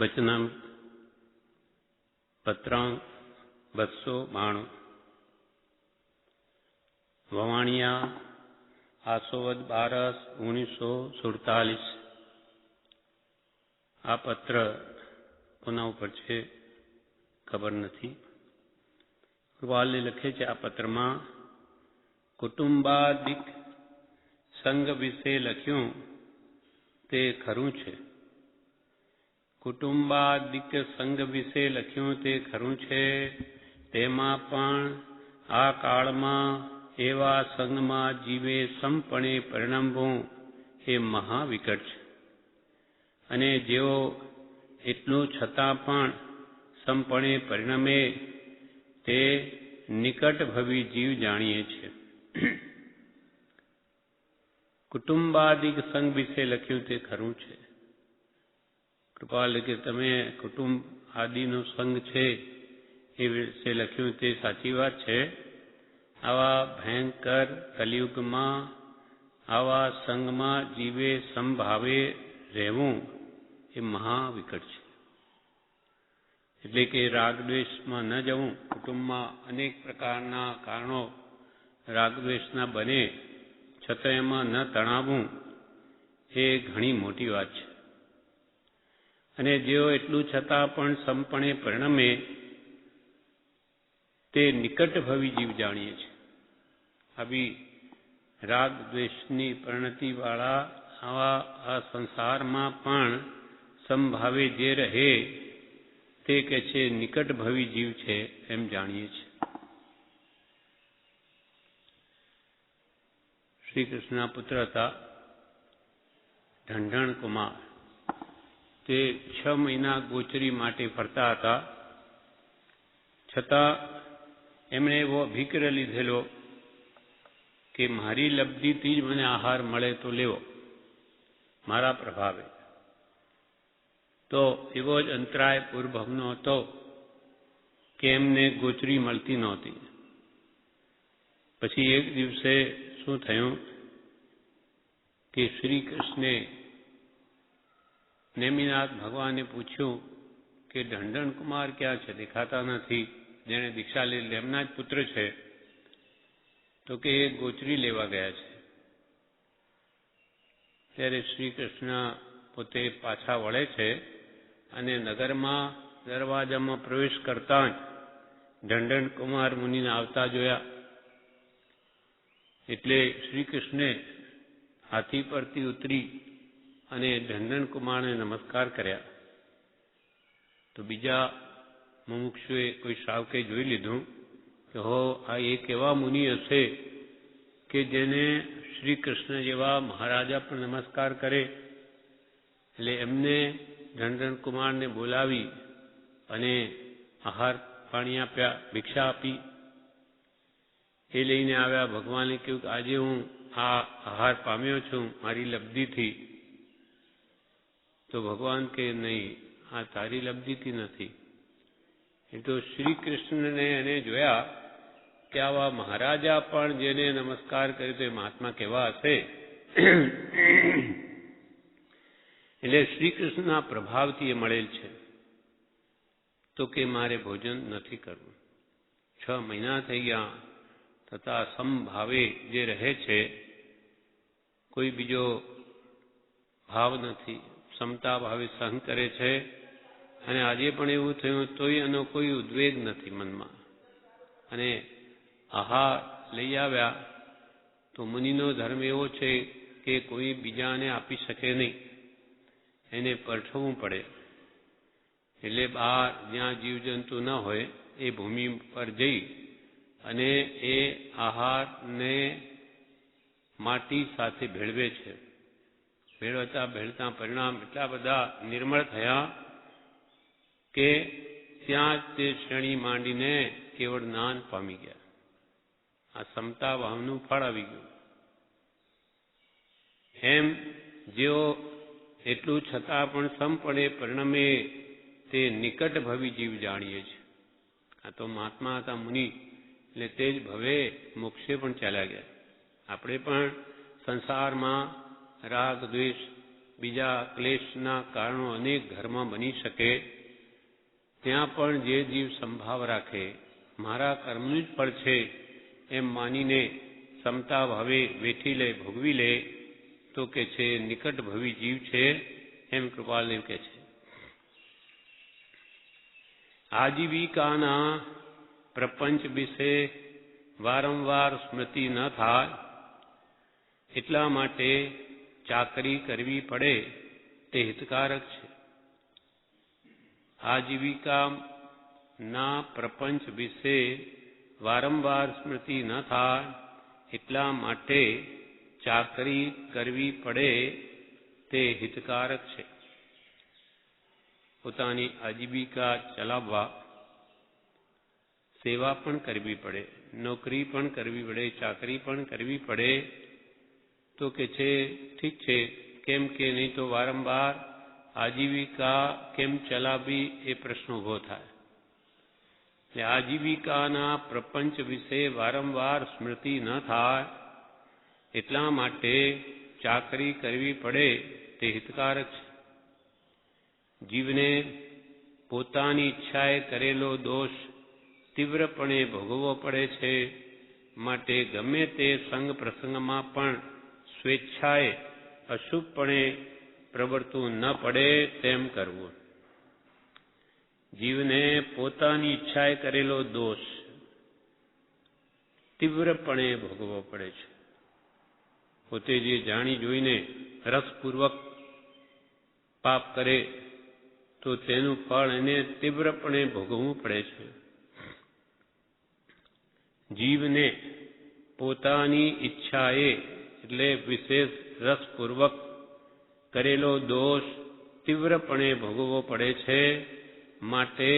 વચનમ પત્રાંક 292 વવાણિયા આસોદ 12/1947। આ પત્ર કોના ઉપર છે ખબર નથી। કૃપાલને લખે છે આ પત્રમાં કુટુંબાદિક સંઘ વિશે લખ્યું તે ખરું છે। કુટુંબાદિક સંઘ વિશે લખ્યું તે ખરું છે, તેમાં પણ આ કાળમાં એવા સંઘમાં જીવે સંપણે પરિણમવું એ મહાવિકટ છે, અને જેઓ એટલું છતાં પણ સંપણે પરિણમે તે નિકટભવી જીવ જાણીએ છીએ। કુટુંબાદિક સંઘ વિશે લખ્યું તે ખરું છે। કૃપાલ કે તમે કુટુંબ આદિનો સંઘ છે એ વિશે લખ્યું તે સાચી વાત છે। આવા ભયંકર કલિયુગમાં આવા સંઘમાં જીવે સમભાવે રહેવું એ મહાવિકટ છે। એટલે કે રાગદ્વેષમાં ન જવું। કુટુંબમાં અનેક પ્રકારના કારણો રાગદ્વેષના બને, છતાં એમાં ન તણાવવું એ ઘણી મોટી વાત છે। અને જેઓ એટલું છતાં પણ સંપણે પરિણમે તે નિકટભવી જીવ જાણીએ છીએ। આવી રાગ દ્વેષની પરિણતિવાળા આવા આ સંસારમાં પણ સમભાવે જે રહે તે કે છે નિકટભવી જીવ છે એમ જાણીએ છીએ। શ્રી કૃષ્ણના પુત્ર હતા ઢંઢણકુમાર। તે 6 મહિના ગોચરી માટે ફરતા હતા, છતાં એમણે એવો અભિક્ર લીધેલો કે મારી લબ્ધિથી જ મને આહાર મળે તો લેવો, મારા પ્રભાવે। તો એવો જ અંતરાય પૂર્વભવનો હતો કે એમને ગોચરી મળતી નહોતી। પછી એક દિવસે શું થયું કે શ્રી કૃષ્ણે નેમિનાથ ભગવાને પૂછ્યું કે ઢંઢણકુમાર ક્યાં છે, દેખાતા નથી, જેણે દીક્ષા લીધી એમના જ પુત્ર છે, તો કે એ ગોચરી લેવા ગયા છે। ત્યારે શ્રી કૃષ્ણ પોતે પાછા વળે છે અને નગરમાં દરવાજામાં પ્રવેશ કરતા જ ઢંઢણકુમાર મુનિને આવતા જોયા। એટલે શ્રી કૃષ્ણે હાથી પરથી ઉતરી અને ઢંઢણકુમારને નમસ્કાર કર્યા। તો બીજા મુમુક્ષુએ કોઈ શ્રાવકે જોઈ લીધું કે હો આ એક એવા મુનિ હશે કે જેને શ્રી કૃષ્ણ જેવા મહારાજા પણ નમસ્કાર કરે। એટલે એમને ઢંઢણકુમારને બોલાવી અને આહાર પાણી આપ્યા, ભિક્ષા આપી। એ લઈને આવ્યા। ભગવાને કહ્યું કે આજે હું આ આહાર પામ્યો છું મારી લબ્ધિથી। તો ભગવાન કે નહીં, આ તારી લબ્ધિથી નથી। એ તો શ્રી કૃષ્ણને એને જોયા કે આવા મહારાજા પણ જેને નમસ્કાર કરે તો એ મહાત્મા કેવા હશે। એટલે શ્રી કૃષ્ણના પ્રભાવથી એ મળેલ છે। તો કે મારે ભોજન નથી કરવું। 6 મહિના થઈ ગયા, તથા સમભાવે જે રહે છે, કોઈ બીજો ભાવ નથી, સમતા ભાવે સહન કરે છે। અને આજે પણ એવું થયું તોય એનો કોઈ ઉદ્વેગ નથી મનમાં। અને આહાર લઈ આવ્યા તો મુનિનો ધર્મ એવો છે કે કોઈ બીજાને આપી શકે નહીં, એને પરઠવું પડે। એટલે બહાર જ્યાં જીવજંતુ ન હોય એ ભૂમિ પર જઈ અને એ આહારને માટી સાથે ભેળવે છે। ભેળવતા પરિણામ એટલા બધા નિર્મળ થયા કે ત્યાં જ તે શ્રેણી માંડીને કેવળ જ્ઞાન પામી ગયા। આ સમતા ભાવનું ફળ આવી ગયું। એમ જેઓ એટલું છતાં પણ સંપણે પરિણમે તે નિકટભવી જીવ જાણીએ છીએ। આ તો મહાત્મા હતા મુનિ, એટલે તે જ ભવે મોક્ષે પણ ચાલ્યા ગયા। આપણે પણ સંસારમાં રાગ દ્વેષ બીજા ક્લેશના કારણો અનેક ઘરમાં બની શકે, ત્યાં પણ જે જીવ સંભાવ રાખે મારા કર્મનું જ ફળ છે એમ માનીને ક્ષમતા ભાવે વેઠી લે, ભોગવી લે, તો કે છે નિકટ ભવી જીવ છે એમ કૃપાલદેવ કહે છે. આજીવિકાના પ્રપંચ વિશે વારંવાર સ્મૃતિ ન થાય એટલા માટે ચાકરી કરવી પડે તે હિતકારક છે. આજીવિકાના પ્રપંચ વિશે વારંવાર સ્મૃતિ ન થાય એટલા માટે ચાકરી કરવી પડે તે હિતકારક છે. પોતાની આજીવિકા ચલાવવા સેવા પણ કરવી પડે, નોકરી પણ કરવી પડે, ચાકરી પણ કરવી પડે, તો કે છે ઠીક છે, કેમ કે નહીં તો વારંવાર આજીવિકા કેમ ચલાવવી એ પ્રશ્ન ઊભો થાય. એટલે આજીવિકાના પ્રપંચ વિશે વારંવાર સ્મૃતિ ન થાય એટલા માટે ચાકરી કરવી પડે તે હિતકારક છે. જીવને પોતાની ઈચ્છાએ કરેલો દોષ તીવ્રપણે ભોગવવો પડે છે, માટે ગમે તે સંગ પ્રસંગમાં પણ સ્વેચ્છાએ અશુભપણે પ્રવર્તવું ન પડે તેમ કરવું. જીવને પોતાની ઈચ્છાએ કરેલો દોષ તીવ્રપણે ભોગવવો પડે છે. પોતે જે જાણી જોઈને રસપૂર્વક પાપ કરે તો તેનું ફળ એને તીવ્રપણે ભોગવવું પડે છે. જીવને પોતાની ઈચ્છાએ એટલે વિશેષ રસપૂર્વક કરેલો દોષ તીવ્રપણે ભોગવવો પડે છે, માટે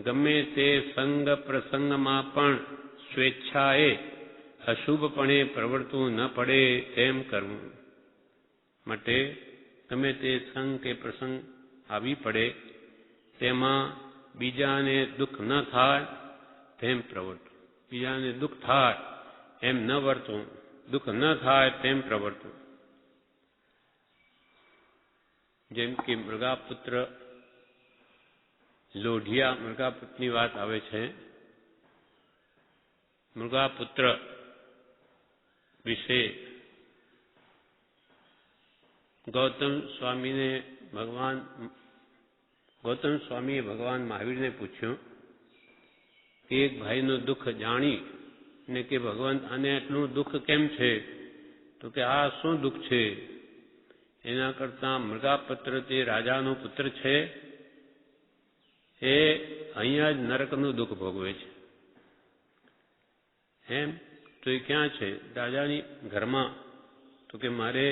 ગમે તે સંગ પ્રસંગમાં પણ સ્વેચ્છાએ અશુભપણે પ્રવર્તવું ન પડે તેમ કરવું. માટે ગમે તે સંગ કે પ્રસંગ આવી પડે તેમાં બીજાને દુઃખ ન થાય તેમ પ્રવર્તવું, બીજાને દુઃખ થાય એમ ન વર્તવું, દુઃખ ન થાય તેમ પ્રવર્તવું. જેમ કે મૃગાપુત્ર લોઢિયા, મૃગાપુત્રની વાત આવે છે. મૃગાપુત્ર વિશે ગૌતમ સ્વામીએ ભગવાન મહાવીરને પૂછ્યું કે એક ભાઈનું દુઃખ જાણી ને કે ભગવાન આને આટલું દુઃખ કેમ છે, તો કે આ શું દુઃખ છે, એના કરતાં મૃગાપુત્ર તે રાજાનો પુત્ર છે એ અહીંયા જ નરકનું દુઃખ ભોગવે છે. એમ તો એ ક્યાં છે? રાજાની ઘરમાં. તો કે મારે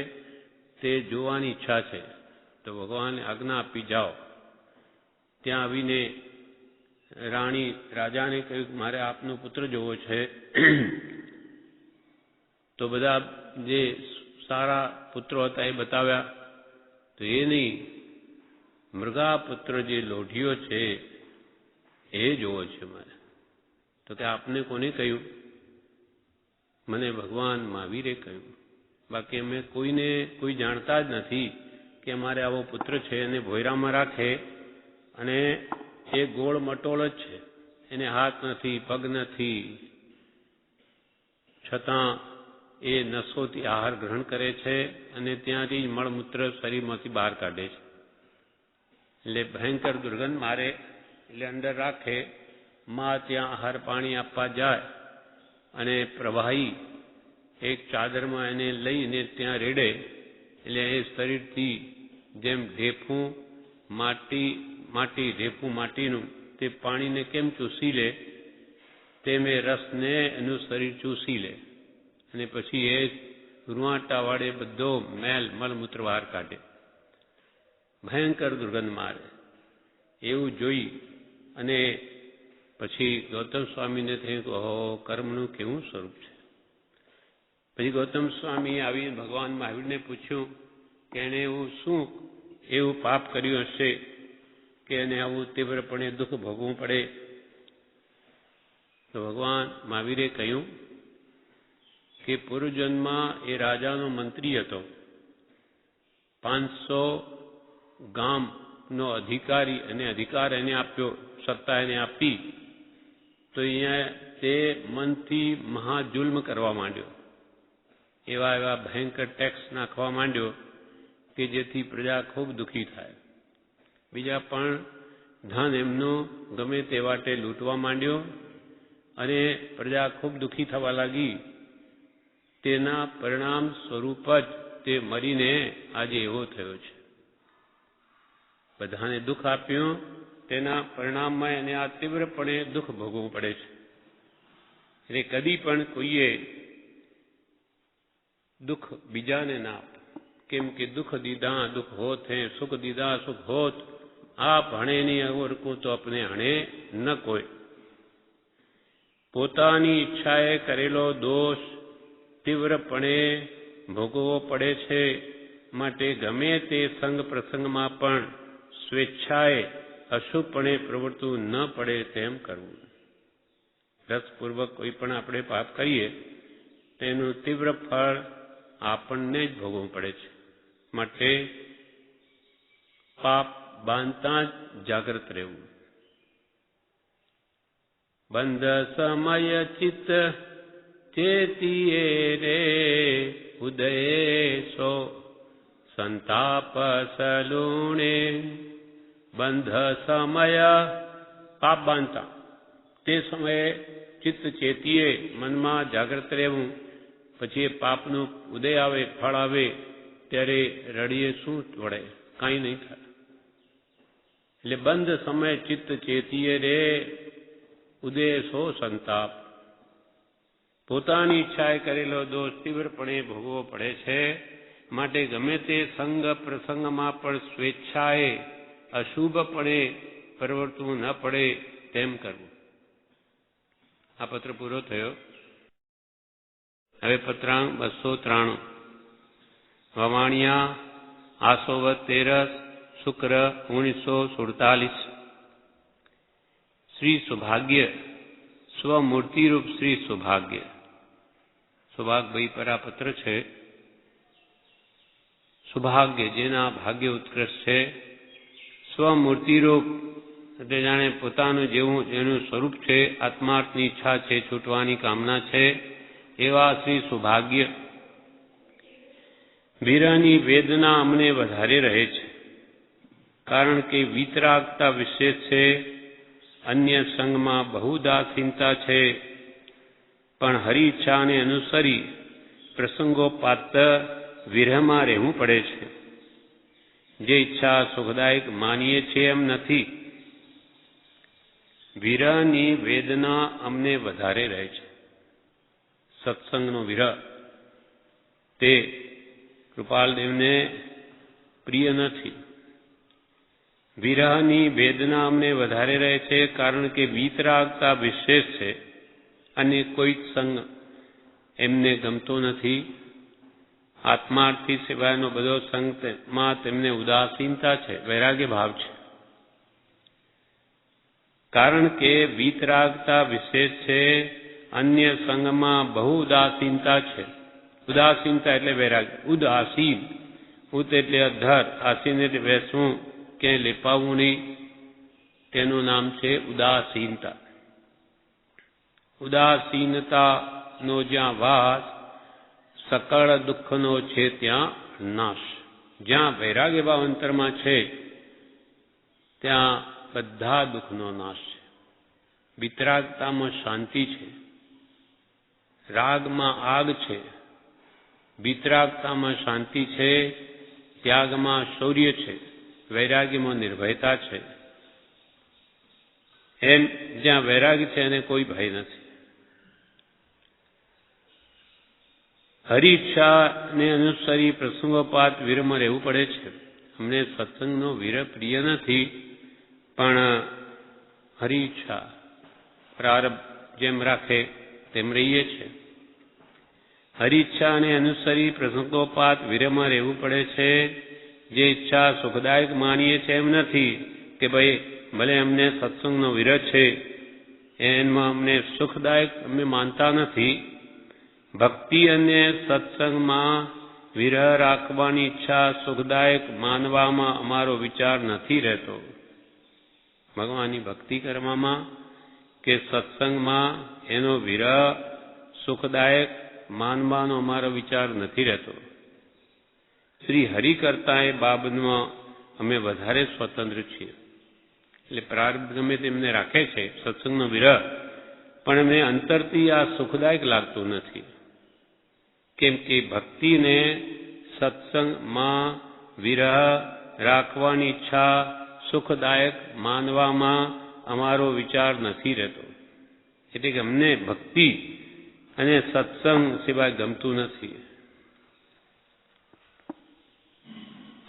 તે જોવાની ઈચ્છા છે. તો ભગવાને આજ્ઞા આપી, જાઓ. ત્યાં આવીને રાણી રાજાને કહ્યું મારે આપનો પુત્ર જોવો છે. તો બધા જે સારા પુત્રો હતા એ બતાવ્યા, તો એ નહીં, મૃગાપુત્ર જે લોઢિયો છે એ જોવો છે મારે. તો કે આપને કોને કહ્યું? મને ભગવાન મહાવીરે કહ્યું. બાકી અમે કોઈ જાણતા જ નથી કે અમારે આવો પુત્ર છે, અને ભોયરામાં રાખે અને એ ગોળ મટોળ જ છે, એને હાથ નથી, પગ નથી, છતાં એ નસોથી આહાર ગ્રહણ કરે છે અને ત્યાંથી જ મળમૂત્ર શરીરમાંથી બહાર કાઢે છે. એટલે ભયંકર દુર્ગંધ મારે, એટલે અંદર રાખે. માં ત્યાં આહાર પાણી આપવા જાય અને પ્રવાહી એક ચાદરમાં એને લઈને ત્યાં રેડે, એટલે એ શરીરથી જેમ ઢેફું માટીનું તે પાણીને કેમ ચૂસી લે તેમ એ રસને એનું શરીર ચૂસી લે, અને પછી એ રૂંવાટા વાળે બધો મેલ મળમૂત્ર બહાર કાઢે. ભયંકર દુર્ગંધ મારે. એવું જોઈ અને પછી ગૌતમ સ્વામીને થયું કે ઓહો, કર્મનું કેવું સ્વરૂપ છે. પછી ગૌતમ સ્વામીએ આવીને ભગવાન મહાવીરને પૂછ્યું કે એણે એવું પાપ કર્યું હશે કે એને આવું તીવ્રપણે દુઃખ ભોગવવું પડે. તો ભગવાન મહાવીરે કહ્યું કે પૂર્વજન્મમાં એ રાજાનો મંત્રી હતો. 500 ગામનો અધિકારી અને અધિકાર એને આપ્યો, સત્તા એને આપી, તો અહીંયા તે મનથી મહાજુલ્મ કરવા માંડ્યો. એવા એવા ભયંકર ટેક્સ નાખવા માંડ્યો કે જેથી પ્રજા ખૂબ દુઃખી થાય. બીજા પણ ધન એમનું ગમે તે વાટે લૂંટવા માંડ્યો અને પ્રજા ખૂબ દુઃખી થવા લાગી. તેના પરિણામ સ્વરૂપ જ તે મરીને આજે એવો થયો છે. બધાને દુઃખ આપ્યું, તેના પરિણામમાં એને આ તીવ્રપણે દુઃખ ભોગવવું પડે છે. એટલે કદી પણ કોઈએ દુઃખ બીજાને ના આપે, કેમ કે દુઃખ દીધા દુઃખ હોત હે, સુખ દીધા સુખ હોત. આપ હણે નહીં અવરકું તો અપને હણે ન કોઈ. પોતાની ઈચ્છાએ કરેલો દોષ તીવ્રપણે ભોગવવો પડે છે. માટે ગમે તે સંગ પ્રસંગમાં પણ સ્વેચ્છાએ અશુભપણે પ્રવૃત્તું ન પડે તેમ કરવું. રસપૂર્વક કોઈ પણ આપણે પાપ કરીએ તેનું તીવ્ર ફળ આપણને જ ભોગવવું પડે છે. માટે પાપ બાંધતા જ જાગૃત રહેવું. બંધ સમય ચિત્ત ચેતીએ રે ઉદયે સો સંતાપ સલુણે. બંધ સમય પાપ બાંધતા તે સમયે ચિત્ત ચેતીએ, મનમાં જાગૃત રહેવું. પછી એ પાપનું ઉદય આવે, ફળ આવે ત્યારે રડીએ શું વળે? કાંઈ નહીં થાય. એટલે બંધ સમય ચિત્ત ચેતીએ રે ઉદય સો સંતાપ. પોતાની ઈચ્છાએ કરેલો દોષ તીવ્રપણે ભોગવવો પડે છે. માટે ગમે તે સંગ પ્રસંગમાં પણ સ્વેચ્છાએ અશુભપણે પ્રવર્તવું ન પડે તેમ કરવું. આ પત્ર પૂરો થયો. હવે પત્રાંક 293. વવાણિયા આસોવત 13 શુક્ર 1947. શ્રી સૌભાગ્ય સ્વમૂર્તિરૂપ શ્રી સૌભાગ્ય. સૌભાગભાઈ પર આ પત્ર છે. સૌભાગ્ય જેના ભાગ્ય ઉત્કૃષ્ટ છે, સ્વમૂર્તિરૂપ એટલે જાણે પોતાનું જેવું જેનું સ્વરૂપ છે, આત્માર્થની ઈચ્છા છે, છૂટવાની કામના છે, એવા શ્રી સૌભાગ્ય. વિરહની વેદના અમને વધારે રહે છે, કારણ કે વિતરાગતા વિશેષ છે, અન્ય સંગમાં બહુ ઉદાસીનતા છે. પણ હરિ ઈચ્છાને અનુસરી પ્રસંગોપાત વિરહમાં રહેવું પડે છે. જે ઈચ્છા સુખદાયક માનીએ છીએ એમ નથી. વિરહની વેદના અમને વધારે રહે છે. સત્સંગનો વિરહ તે કૃપાલદેવને પ્રિય નથી. વિરહની વેદના અમને વધારે રહે છે, કારણ કે વીતરાગતા વિશેષ છે, અને કોઈ સંગ એમને ગમતો નથી. આત્માર્થી સિવાયનો બધો સંગમાં તેમને ઉદાસીનતા છે, વૈરાગ્ય ભાવ છે. કારણ કે વીતરાગતા વિશેષ છે, અન્ય સંગમાં બહુ ઉદાસીનતા છે. ઉદાસીનતા એટલે વૈરાગ્ય. ઉદાસીન, ઉદ એટલે અધર, આસીન એટલે બેસવું, ક્યાંય લેપાવવું નહીં, તેનું નામ છે ઉદાસીનતા. ઉદાસીનતાનો જ્યાં વાસ, સકળ દુઃખનો છે ત્યાં નાશ. જ્યાં વૈરાગ્ય ભાવ અંતરમાં છે ત્યાં બધા દુઃખનો નાશ છે. વિતરાગતામાં શાંતિ છે, રાગમાં આગ છે. વિતરાગતામાં શાંતિ છે, ત્યાગમાં શૌર્ય છે, વૈરાગ્યમાં નિર્ભયતા છે. એમ જ્યાં વૈરાગ્ય છે એને કોઈ ભય નથી. હરિઈચ્છાને અનુસરી પ્રસંગોપાત વિરહમાં રહેવું પડે છે. અમને સત્સંગનો વિરહ પ્રિય નથી, પણ હરિઈચ્છા પ્રારબ્ધ જેમ રાખે તેમ રહીએ છીએ. હરિઈચ્છાને અનુસરી પ્રસંગોપાત વિરહમાં રહેવું પડે છે. જે ઈચ્છા સુખદાયક માનીએ છીએ એમ નથી કે ભાઈ ભલે અમને સત્સંગનો વિરહ છે, એમાં અમને સુખદાયક અમે માનતા નથી. ભક્તિ અને સત્સંગમાં વિરહ રાખવાની ઈચ્છા સુખદાયક માનવામાં અમારો વિચાર નથી રહેતો. ભગવાનની ભક્તિ કરવામાં કે સત્સંગમાં એનો વિરહ સુખદાયક માનવાનો અમારો વિચાર નથી રહેતો. શ્રી હરિ કરતા એ બાબતમાં અમે વધારે સ્વતંત્ર છીએ. એટલે પ્રારબ્ધ ગમે તેમને રાખે છે સત્સંગનો વિરહ, પણ એમને અંતરથી આ સુખદાયક લાગતું નથી. કેમ કે ભક્તિને સત્સંગમાં વિરહ રાખવાની ઈચ્છા સુખદાયક માનવામાં અમારો વિચાર નથી રહેતો. એટલે કે અમને ભક્તિ અને સત્સંગ સિવાય ગમતું નથી.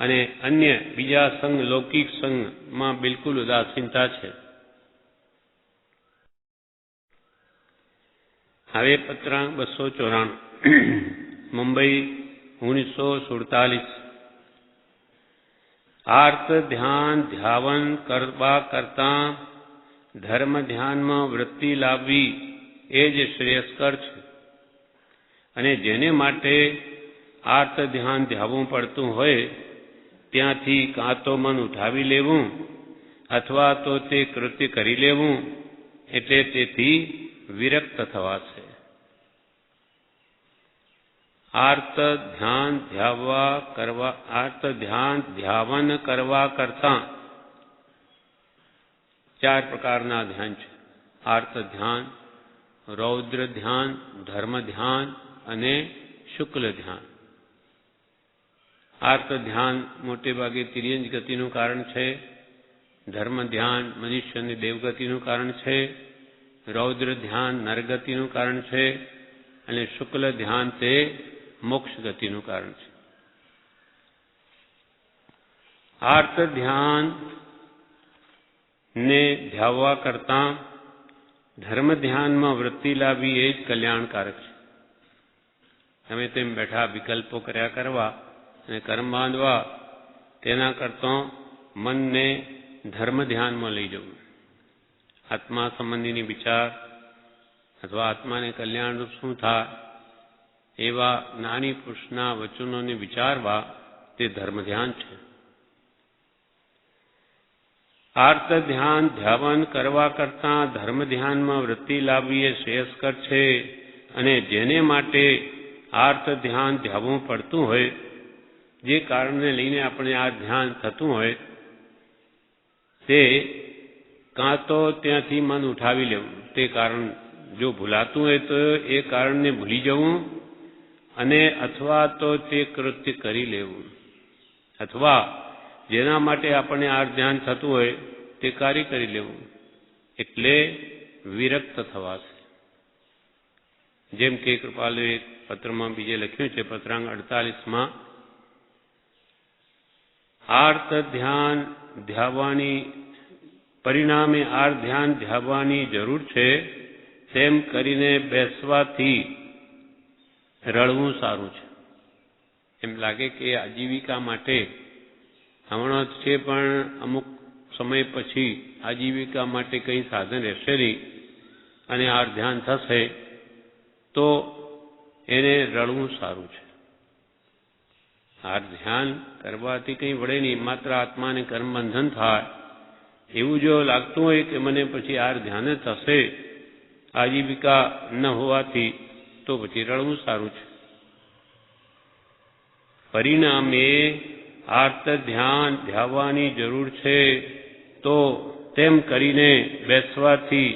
અને અન્ય બીજા સંઘ, લૌકિક સંઘમાં બિલકુલ ઉદાસીનતા છે. હવે પત્રાંક 294 મુંબઈ 1947. આર્ત ધ્યાન ધ્યાવન કરવા કરતાં ધર્મ ધ્યાનમાં વૃત્તિ લાવવી એ જ શ્રેયસ્કર છે. અને જેને માટે આર્ત ધ્યાન ધ્યાવવું પડતું હોય ત્યાંથી કાં તો મન ઉઠાવી લેવું અથવા તો તે કૃત્ય કરી લેવું, એટલે તેથી વિરક્ત થવાશે. આર્ત ધ્યાન ધ્યાવન કરવા કરતાં 4 પ્રકારના ધ્યાન છે. આર્ત ધ્યાન, રૌદ્ર ધ્યાન, ધર્મ ધ્યાન અને શુક્લ ધ્યાન. આર્ત ધ્યાન મોટે ભાગે તિર્યંજ ગતિનું કારણ છે. ધર્મ ધ્યાન મનુષ્યની દેવગતિનું કારણ છે. રૌદ્ર ધ્યાન નરગતિનું કારણ છે. અને શુક્લ ધ્યાન તે મોક્ષ ગતિનું કારણ છે. આર્ત ધ્યાન ને ધ્યાવવા કરતાં ધર્મ ધ્યાનમાં વૃત્તિ લાવવી એ જ કલ્યાણકારક છે. તમે તેમ બેઠા વિકલ્પો કર્યા કરવા અને કર્મ બાંધવા, તેના કરતાં મનને ધર્મ ધ્યાનમાં લઈ જવું. આત્મા સંબંધીની વિચાર અથવા આત્માને કલ્યાણરૂપ શું થાય એવા જ્ઞાની પુરુષના વચનોને વિચારવા, તે ધર્મ ધ્યાન છે. આર્ત ધ્યાન ધ્યાવન કરવા કરતાં ધર્મ ધ્યાનમાં વૃત્તિ લાવવી એ શ્રેયસ્કર છે. અને જેને માટે આર્ત ધ્યાન ધ્યાવવું પડતું હોય, જે કારણને લઈને આપણે આ ધ્યાન થતું હોય, તે કાં તો ત્યાંથી મન ઉઠાવી લેવું, તે કારણ જો ભૂલાતું હોય તો એ કારણને ભૂલી જવું, અને અથવા તો તે કૃત્ય કરી લેવું, અથવા જેના માટે આપણને આ ધ્યાન થતું હોય તે કાર્ય કરી લેવું, એટલે વિરક્ત થવાશે. જેમ કે કૃપાલુએ પત્રમાં બીજે લખ્યું છે, પત્રાંક 48માં, આર્ત ધ્યાન ધ્યાવવાની પરિણામે આર્ત ધ્યાન ધ્યાવવાની જરૂર છે, તેમ કરીને બેસવાથી રળવું સારું છે. એમ લાગે કે આજીવિકા માટે હમણાં જ છે, પણ અમુક સમય પછી આજીવિકા માટે કંઈ સાધન રહેશે નહીં અને આ ધ્યાન થશે તો એને રળવું સારું છે. આ ધ્યાન કરવાથી કંઈ વળે નહીં, માત્ર આત્માને કર્મબંધન થાય એવું જો લાગતું હોય કે મને પછી આ ધ્યાન થશે આજીવિકા ન હોવાથી, તો પછી રળવું સારું છે. પરિણામે આર્ત ધ્યાન ધ્યાવવાની જરૂર છે, તો તેમ કરીને બેસવાથી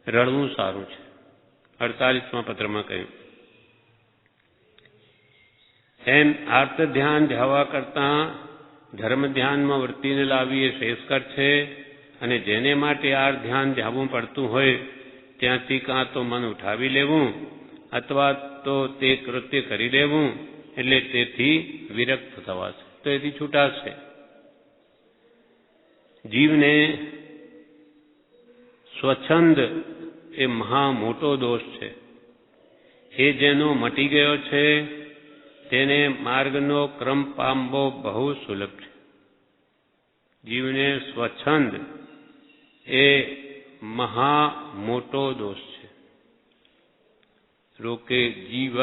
રળવું સારું છે. 48મા પત્રમાં કહ્યું એમ આર્ત ધ્યાન ધ્યાવવા કરતાં ધર્મ ધ્યાનમાં વૃત્તિને લાવવી એ શ્રેયસ્કર છે. અને જેને માટે આ ધ્યાન ધ્યાવવું પડતું હોય ત્યાંથી કાં તો મન ઉઠાવી લેવું અથવા તો તે કૃત્ય કરી લેવું, એટલે તેથી વિરક્ત થવાશે, તો એથી છૂટાશે. જીવને સ્વચ્છંદ એ મહા મોટો દોષ છે. એ જેનો મટી ગયો છે તેને માર્ગનો ક્રમ પામવો બહુ સુલભ છે. જીવને સ્વચ્છંદ એ મહા મોટો દોષ છે. રોકે જીવ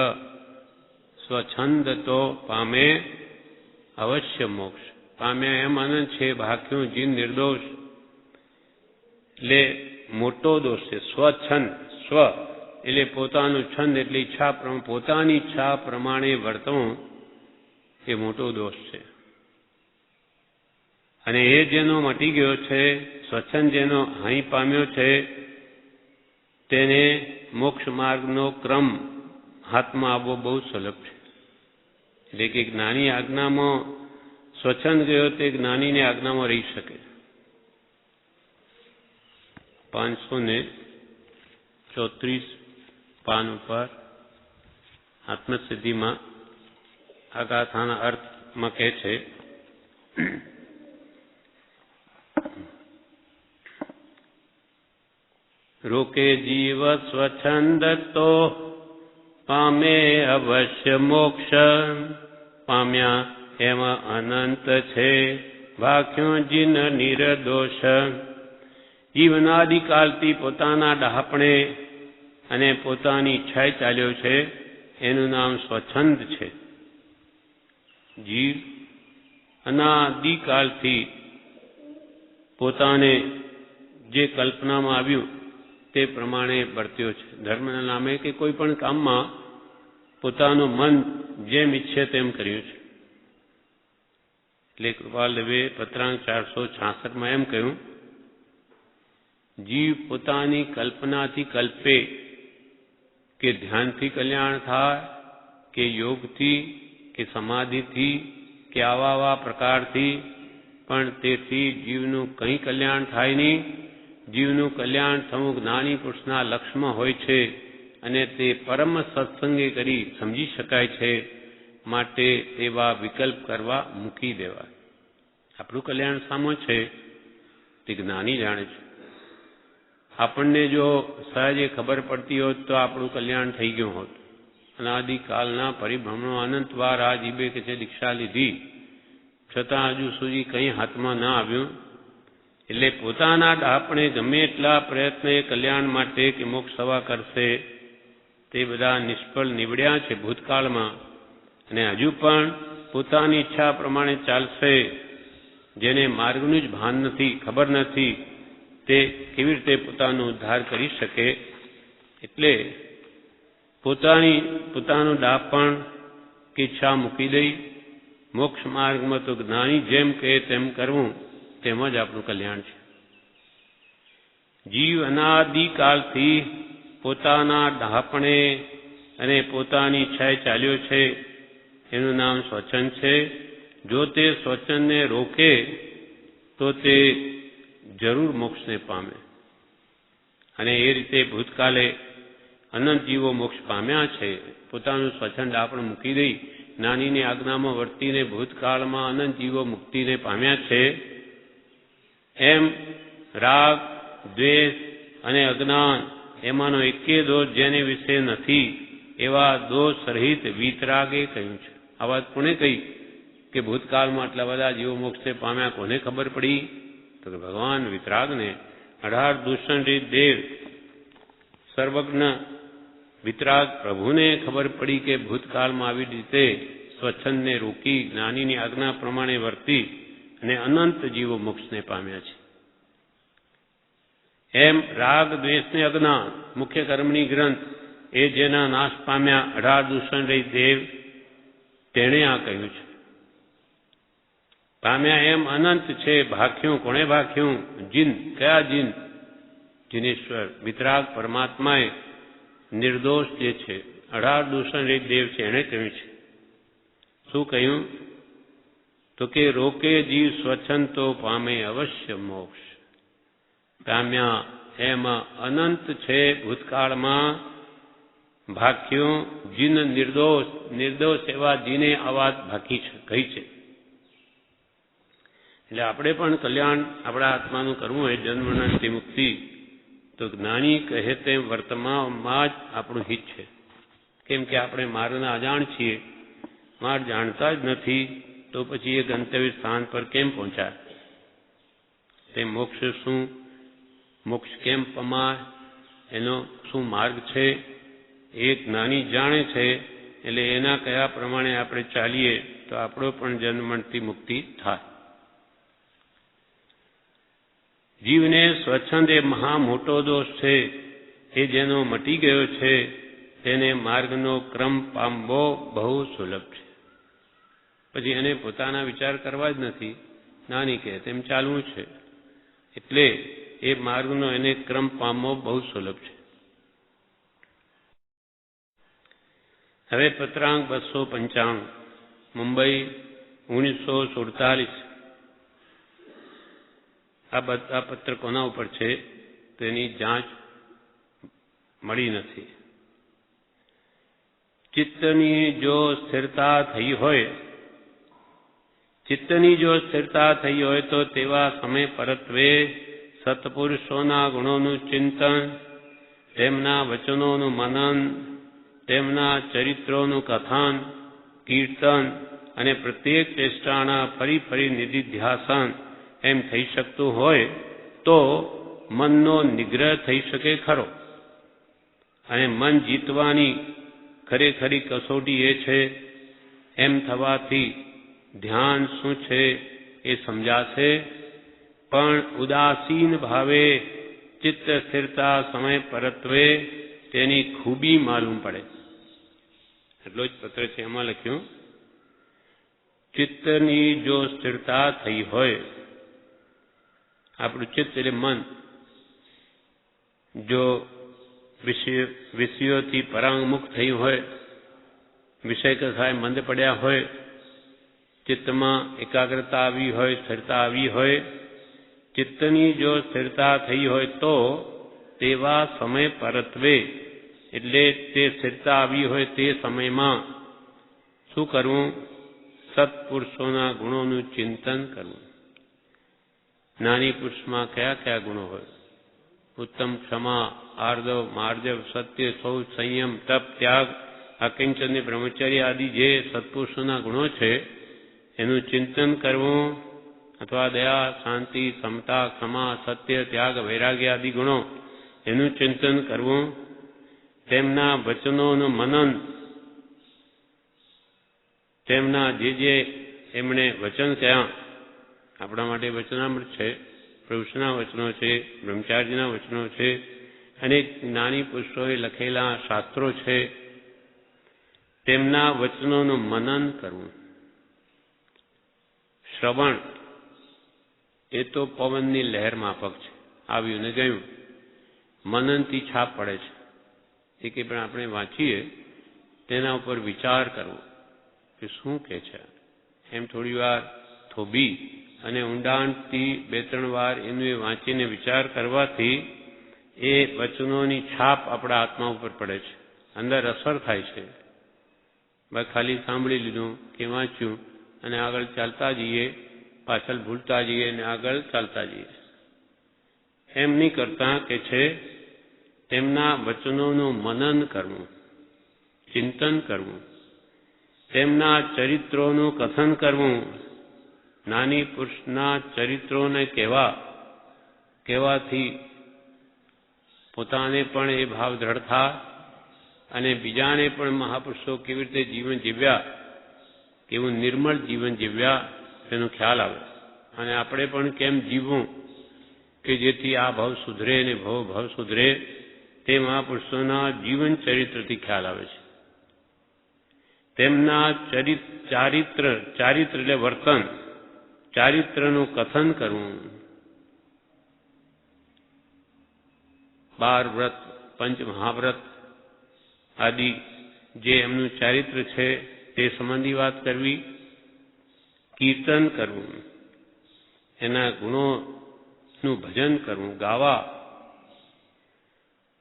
સ્વછંદ તો પામે અવશ્ય મોક્ષ. પામ્યા એમ અનંત છે, ભાખ્યું જીન નિર્દોષ. એટલે મોટો દોષ છે. સ્વછંદ, સ્વ એટલે પોતાનું, છંદ એટલે ઈચ્છા, પોતાની ઈચ્છા પ્રમાણે વર્તવું એ મોટો દોષ છે. અને એ જેનો મટી ગયો છે, સ્વચ્છંદ જેનો હાઈ પામ્યો છે, તેને મોક્ષ માર્ગનો ક્રમ હાથમાં આવવો બહુ સુલભ છે. એટલે કે જ્ઞાની આજ્ઞામાં સ્વચ્છંદ ગયો તે જ્ઞાનીની આજ્ઞામાં રહી શકે. 534 પાન ઉપર આત્મસિદ્ધિમાં આ ગાથાના અર્થમાં કહે છે, રોકે જીવ સ્વચ્છંદ તો પામે અવશ્ય મોક્ષ. પામ્યા એમ અનંત છે, ભાખ્યું જીન નિર્દોષ. જીવનાદિકાલથી પોતાના ડહાપણે અને પોતાની ઈચ્છાએ ચાલ્યો છે, એનું નામ સ્વચ્છંદ છે. જીવ અનાદિકાલથી પોતાને જે કલ્પનામાં આવ્યું તે પ્રમાણે વર્ત્યો છે. ધર્મના નામે કે કોઈ પણ કામમાં પોતાનું મન જેમ ઈચ્છે તેમ કર્યું છે. એટલે કૃપાલદેવે પત્રાંક 466માં એમ કહ્યું, જીવ પોતાની કલ્પનાથી કલ્પે કે ધ્યાનથી કલ્યાણ થાય, કે યોગથી, કે સમાધિથી, કે આવા પ્રકારથી, પણ તેથી જીવનું કંઈ કલ્યાણ થાય નહીં. જીવનું કલ્યાણ થવું જ્ઞાની પુરુષના લક્ષ્યમાં હોય છે અને તે પરમ સત્સંગે કરી સમજી શકાય છે. માટે તેવા વિકલ્પ કરવા મૂકી દેવા. આપણું કલ્યાણ સામો છે તે જ્ઞાની જાણે છે. આપણને જો સહજે ખબર પડતી હોત તો આપણું કલ્યાણ થઈ ગયું હોત. અનાદિકાલના પરિભ્રમણો અનંતવાર આ જીવે કે છે દીક્ષા લીધી, છતાં હજુ સુધી કંઈ હાથમાં ના આવ્યું. એટલે પોતાના આપણે ગમે એટલા પ્રયત્ન એ કલ્યાણ માટે કે મોક્ષ થવા કરશે તે બધા નિષ્ફળ નીવડ્યા છે ભૂતકાળમાં. અને હજુ પણ પોતાની ઈચ્છા પ્રમાણે ચાલશે. જેને માર્ગનું જ ભાન નથી, ખબર નથી, તે કેવી રીતે પોતાનો ઉદ્ધાર કરી શકે. એટલે પોતાનું ડાપણ કે ઈચ્છા મૂકી દઈ મોક્ષ માર્ગમાં તો જ્ઞાની જેમ કહે તેમ કરવું, તેમ જ આપણું કલ્યાણ છે. જીવ અનાદિકાલથી પોતાના ડાપણે અને પોતાની ઈચ્છાએ ચાલ્યો છે, એનું નામ સ્વચ્છંદ છે. જો તે સ્વચ્છંદને રોકે તો તે જરૂર મોક્ષને પામે. અને એ રીતે ભૂતકાલે અનંત જીવો મોક્ષ પામ્યા છે. પોતાનું સ્વચ્છંદ આપણે મૂકી દઈ જ્ઞાનીની આજ્ઞામાં વર્તીને ભૂતકાળમાં અનંત જીવો મુક્તિને પામ્યા છે. એમ રાગ, દ્વેષ અને અજ્ઞાન એમાંનો એકે દોષ જેને વિશે નથી એવા દોષ રહિત વિતરાગે કહ્યું છે. આ વાત કોને કહી કે ભૂતકાળમાં આટલા બધા જીવો મોક્ષને પામ્યા, કોને ખબર પડી? તો કે ભગવાન વિતરાગને. 18 દૂષણ રીત દેવ સર્વજ્ઞ વિતરાગ પ્રભુને ખબર પડી કે ભૂતકાળમાં આવી રીતે સ્વચ્છંદને રોકી જ્ઞાનીની આજ્ઞા પ્રમાણે વર્તી અને અનંત જીવો મોક્ષને પામ્યા છે. એમ રાગ, દ્વેષને અજ્ઞાન મુખ્ય કર્મની ગ્રંથ એ જેના નાશ પામ્યા 18 દૂષણ રહિત દેવ તેણે આ કહ્યું છે. પામ્યા એમ અનંત છે, ભાખ્યું કોણે ભાખ્યું? જીન. કયા જીન? જીનેશ્વર વિતરાગ પરમાત્માએ નિર્દોષ જે છે 18 દૂષણ રહિત દેવ છે એણે કહ્યું છે. શું કહ્યું? તો કે રોકે જીવ સ્વચ્છંદ તો પામે અવશ્ય મોક્ષ. પામ્યા એમાં અનંત છે ભૂતકાળમાં ભાખ્યું જીન નિર્દોષ. નિર્દોષ એવા જીને આ વાત ભાખી છે, કહી છે. એટલે આપણે પણ કલ્યાણ આપણા આત્માનું કરવું હોય, જન્મની મુક્તિ, તો જ્ઞાની કહે તેમ વર્તમાનમાં જ આપણું હિત છે. કેમ કે આપણે માર્ગના અજાણ છીએ, માર્ગ જાણતા જ નથી, તો પછી એ ગંતવ્ય સ્થાન પર કેમ પહોંચાય? તે મોક્ષ શું, મોક્ષ કેમ પમાય, એનો શું માર્ગ છે, એ જ્ઞાની જાણે છે. એટલે એના કયા પ્રમાણે આપણે ચાલીએ તો આપણો પણ જન્મથી મુક્તિ થાય. જીવને સ્વચ્છંદ એ મહા મોટો દોષ છે. એ જેનો મટી ગયો છે તેને માર્ગનો ક્રમ પામવો બહુ સુલભ છે. પછી એને પોતાના વિચાર કરવા જ નથી, નાની કે તેમ ચાલવું છે, એટલે એ માર્ગનો એને ક્રમ પામવો બહુ સુલભ છે. હવે પત્રાંક 295 મુંબઈ 1947. આ બધા પત્ર કોના ઉપર છે તેની જાંચ મળી નથી. ચિત્તની જો સ્થિરતા થઈ હોય તો તેવા સમય પરત્વે સત્પુરુષોના ગુણોનું ચિંતન, તેમના વચનોનું મનન, તેમના ચરિત્રોનું કથન, કીર્તન અને પ્રત્યેક ચેષ્ટાના ફરી નિધિધ્યાસન એમ થઈ શકતું હોય તો મનનો નિગ્રહ થઈ શકે ખરો. અને મન જીતવાની ખરેખરી કસોટી એ છે. એમ થવાથી ધ્યાન શું છે એ સમજાશે, પણ ઉદાસીન ભાવે ચિત્ત સ્થિરતા સમય પરત્વે તેની ખૂબી માલુમ પડે. એટલો જ પત્ર છે. એમાં લખ્યું, ચિત્તની જો સ્થિરતા થઈ હોય, આપણું ચિત્ત એટલે મન જો વિષયોથી પરાંગમુખ થયું હોય, વિષય કથાએ મંદ પડ્યા હોય, ચિત્તમાં એકાગ્રતા આવી હોય, સ્થિરતા આવી હોય, ચિત્તની જો સ્થિરતા થઈ હોય તો તેવા સમય પરત્વે એટલે તે સ્થિરતા આવી હોય તે સમયમાં શું કરવું? સત્પુરુષોના ગુણોનું ચિંતન કરવું. નાની પુરુષમાં કયા કયા ગુણો હોય? ઉત્તમ, ક્ષમા, આર્દવ, માર્જવ, સત્ય, શૌચ, સંયમ, તપ, ત્યાગ, અકિંચન, બ્રહ્મચર્ય આદિ જે સત્પુરુષોના ગુણો છે એનું ચિંતન કરવું, અથવા દયા, શાંતિ, સમતા, ક્ષમા, સત્ય, ત્યાગ, વૈરાગ્ય આદિ ગુણો એનું ચિંતન કરવું. તેમના વચનોનું મનન, તેમના જે એમણે વચન કહ્યા, આપણા માટે વચનામૃત છે, પ્રભુના વચનો છે, બ્રહ્મચારીના વચનો છે, અનેક જ્ઞાની પુરુષોએ લખેલા શાસ્ત્રો છે, તેમના વચનોનું મનન કરવું. શ્રવણ એ તો પવનની લહેર માફક છે, આવ્યું ને ગયું. મનનથી છાપ પડે છે. એ કંઈ પણ આપણે વાંચીએ તેના ઉપર વિચાર કરવો કે શું કે છે, એમ થોડી વાર થોભી અને ઊંડાણથી 2-3 વાર એનું એ વાંચીને વિચાર કરવાથી એ વચનોની છાપ આપણા આત્મા ઉપર પડે છે, અંદર અસર થાય છે. બસ ખાલી સાંભળી લીધું કે વાંચ્યું અને આગળ ચાલતા જઈએ, પાછળ ભૂલતા જઈએ અને આગળ ચાલતા જઈએ, એમ નહીં કરતા કે છે તેમના વચનોનું મનન કરવું, ચિંતન કરવું, તેમના ચરિત્રોનું કથન કરવું. નાની પુરુષના ચરિત્રોને કહેવાથી પોતાને પણ એ ભાવ દ્રઢ થાય અને બીજાને પણ મહાપુરુષો કેવી રીતે જીવન જીવ્યા, કેવું નિર્મળ જીવન જીવ્યા તેનો ખ્યાલ આવે. અને આપણે પણ કેમ જીવવું કે જેથી આ ભાવ સુધરે અને ભાવ સુધરે, તે મહાપુરુષોના જીવન ચરિત્રથી ખ્યાલ આવે છે. તેમના ચારિત્ર એટલે વર્તન, ચારિત્રનું કથન કરવું. 12 વ્રત, પંચ મહાવ્રત આદિ જે એમનું ચારિત્ર છે તે સંબંધી વાત કરવી. કીર્તન કરવું, એના ગુણોનું ભજન કરવું, ગાવા.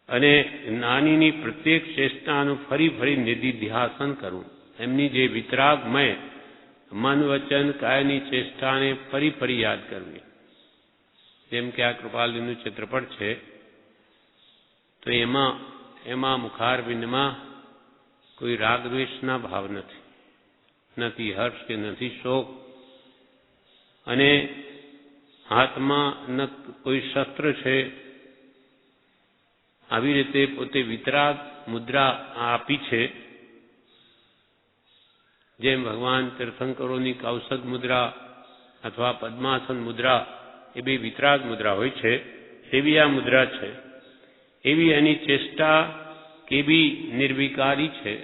અને જ્ઞાનીની પ્રત્યેક ચેષ્ટાનું ફરી નિધિધ્યાસન કરવું. એમની જે વિતરાગમય મન, વચન, કાયની ચેષ્ટાને ફરી યાદ કરવી. જેમ કે આ કૃપાલજીનું ચિત્રપટ છે તો એમાં મુખારવિંદમાં કોઈ રાગદ્વેષના ભાવ નથી, નથી હર્ષ કે નથી શોક, અને હાથમાં ન કોઈ શસ્ત્ર છે. આવી રીતે પોતે વિતરાગ મુદ્રા આપી છે જેમ ભગવાન તીર્થંકરોની કૌશક મુદ્રા અથવા પદ્માસન મુદ્રા એ બે વિતરાગ મુદ્રા હોય છે, તેવી આ મુદ્રા છે. એવી એની ચેષ્ટા કેવી નિર્વિકારી છે.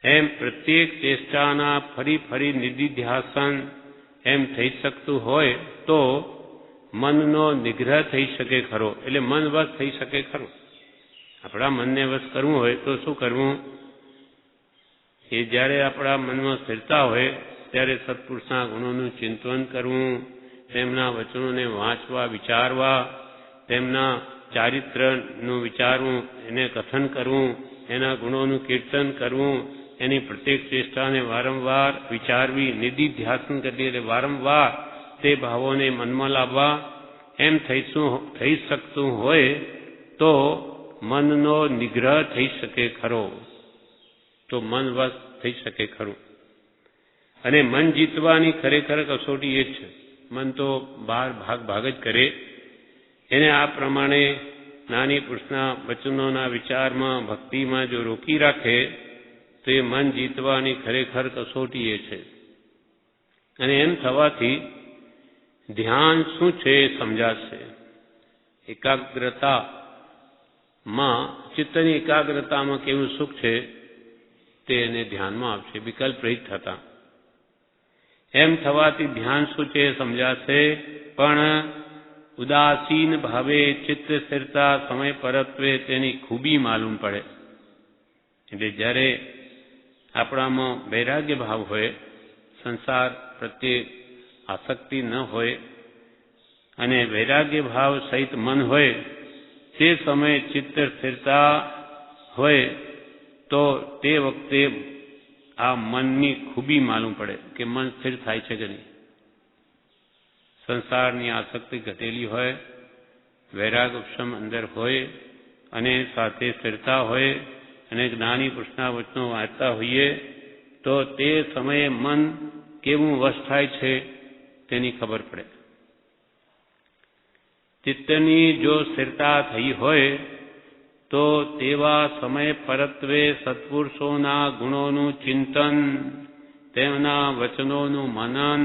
એમ પ્રત્યેક ચેષ્ટાના ફરી ફરી નિધિધ્યાસન એમ થઈ શકતું હોય તો મનનો નિગ્રહ થઈ શકે ખરો, એટલે મન વશ થઈ શકે ખરું. આપણા મનને વશ કરવું હોય તો શું કરવું? એ જ્યારે આપણા મનમાં સ્થિરતા હોય ત્યારે સત્પુરુષના ગુણોનું ચિંતન કરવું, તેમના વચનોને વાંચવા, વિચારવા, તેમના ચારિત્રનું વિચારવું, એને કથન કરવું, એના ગુણોનું કીર્તન કરવું, એની પ્રત્યેક ચેષ્ટાને વારંવાર વિચારવી, નિધિધ્યાસન કરવી, એટલે વારંવાર તે ભાવોને મનમાં લાવવા. એમ થઈ શકતું હોય તો મનનો નિગ્રહ થઈ શકે ખરો, તો મન વશ થઈ શકે ખરું. અને મન જીતવાની ખરેખર કસોટી એ જ છે. મન તો બહાર ભાગ જ કરે. એને આ પ્રમાણે જ્ઞાની પુરુષના વચનોના વિચારમાં, ભક્તિમાં જો રોકી રાખે તો એ મન જીતવાની ખરેખર કસોટી એ છે. અને એમ થવાથી ધ્યાન શું છે એ સમજાશે. એકાગ્રતામાં, ચિત્તની એકાગ્રતામાં કેવું સુખ છે તે એને ધ્યાનમાં આવશે, વિકલ્પ રહિત થતા. એમ થવાથી ધ્યાન શું છે એ સમજાશે. પણ ઉદાસીન ભાવે ચિત્ત સ્થિરતા સમય પરત્વે તેની ખૂબી માલુમ પડે. એટલે જ્યારે આપણામાં વૈરાગ્ય ભાવ હોય, સંસાર પ્રત્યે આસક્તિ ન હોય અને વૈરાગ્ય ભાવ સહિત મન હોય, તે સમયે ચિત્ત સ્થિરતા હોય તો તે વખતે આ મનની ખૂબી માલુમ પડે કે મન સ્થિર થાય છે કે નહીં. સંસારની આસક્તિ ઘટેલી હોય, વૈરાગ ઉપશમ અંદર હોય અને સાથે સ્થિરતા હોય અને જ્ઞાની પુરુષના વચનો વાંચતા હોઈએ તો તે સમયે મન કેવું વશ થાય છે તેની ખબર પડે. ચિત્તની જો સ્થિરતા થઈ હોય તો તેવા સમય પરત્વે સત્પુરુષોના ગુણોનું ચિંતન, તેમના વચનોનું મનન,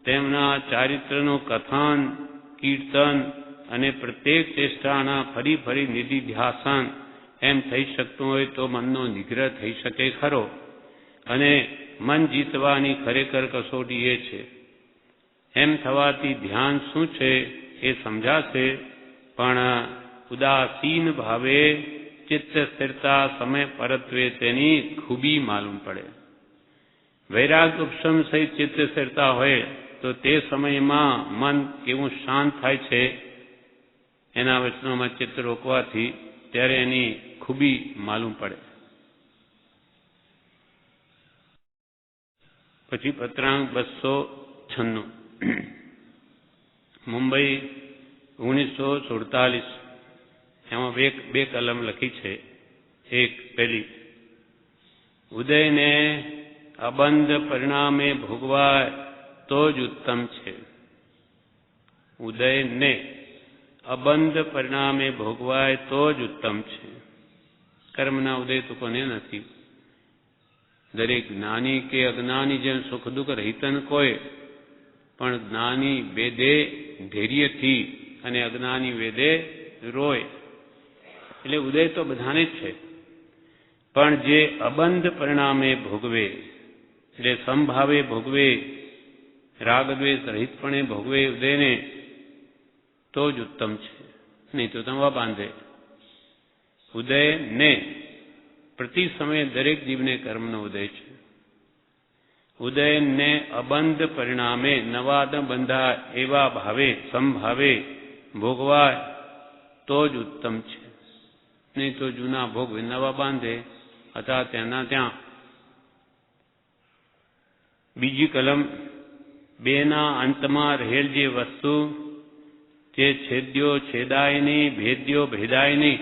તેમના ચારિત્રનું કથન, કીર્તન અને પ્રત્યેક ચેષ્ટાના ફરી ફરી નિધિધ્યાસન એમ થઈ શકતું હોય તો મનનો નિગ્રહ થઈ શકે ખરો. અને મન જીતવાની ખરેખર કસોટી એ છે. એમ થવાથી ધ્યાન શું છે એ સમજાશે. પણ ઉદાસીન ભાવે ચિત્ત સ્થિરતા સમય પરત્વે તેની ખૂબી માલુમ પડે. વૈરાગ ઉપશમ સહિત ચિત્ત સ્થિરતા હોય તો તે સમયમાં મન કેવું શાંત થાય છે એના વચનોમાં ચિત્ત રોકવાથી, ત્યારે એની ખૂબી માલુમ પડે. પછી પત્રાંક 296 મુંબઈ 1947. એમાં બે કલમ લખી છે. એક પહેલી, ઉદયને અબંધ પરિણામે ભોગવાય તો જ ઉત્તમ છે. ઉદયને અબંધ પરિણામે ભોગવાય તો જ ઉત્તમ છે. કર્મના ઉદય તો કોને નથી. દરેક જ્ઞાની કે અજ્ઞાની જેમ સુખ દુઃખ રહિતન કોઈ, પણ જ્ઞાની વેદે ધૈર્યથી અને અજ્ઞાની વેદે રોય. એટલે ઉદય તો બધાને જ છે. પણ જે અબંધ પરિણામે ભોગવે, એટલે સમભાવે ભોગવે, રાગદ્વેષ રહિતપણે ભોગવે ઉદયને, તો જ ઉત્તમ છે. નહીં તો તમવા બાંધે. ઉદયને પ્રતિ સમયે દરેક જીવને કર્મનો ઉદય છે. ઉદયને અબંધ પરિણામે નવા ન બંધા એવા ભાવે સમભાવે ભોગવાય તો જ ઉત્તમ છે. નહીં તો જૂના ભોગ નવા બાંધે અથવા તેના ત્યાં. બીજી કલમ, બેના અંતમાં રહેલ જે વસ્તુ તે છેદ્યો છેદાય નહીં, ભેદ્યો ભેદાય નહીં.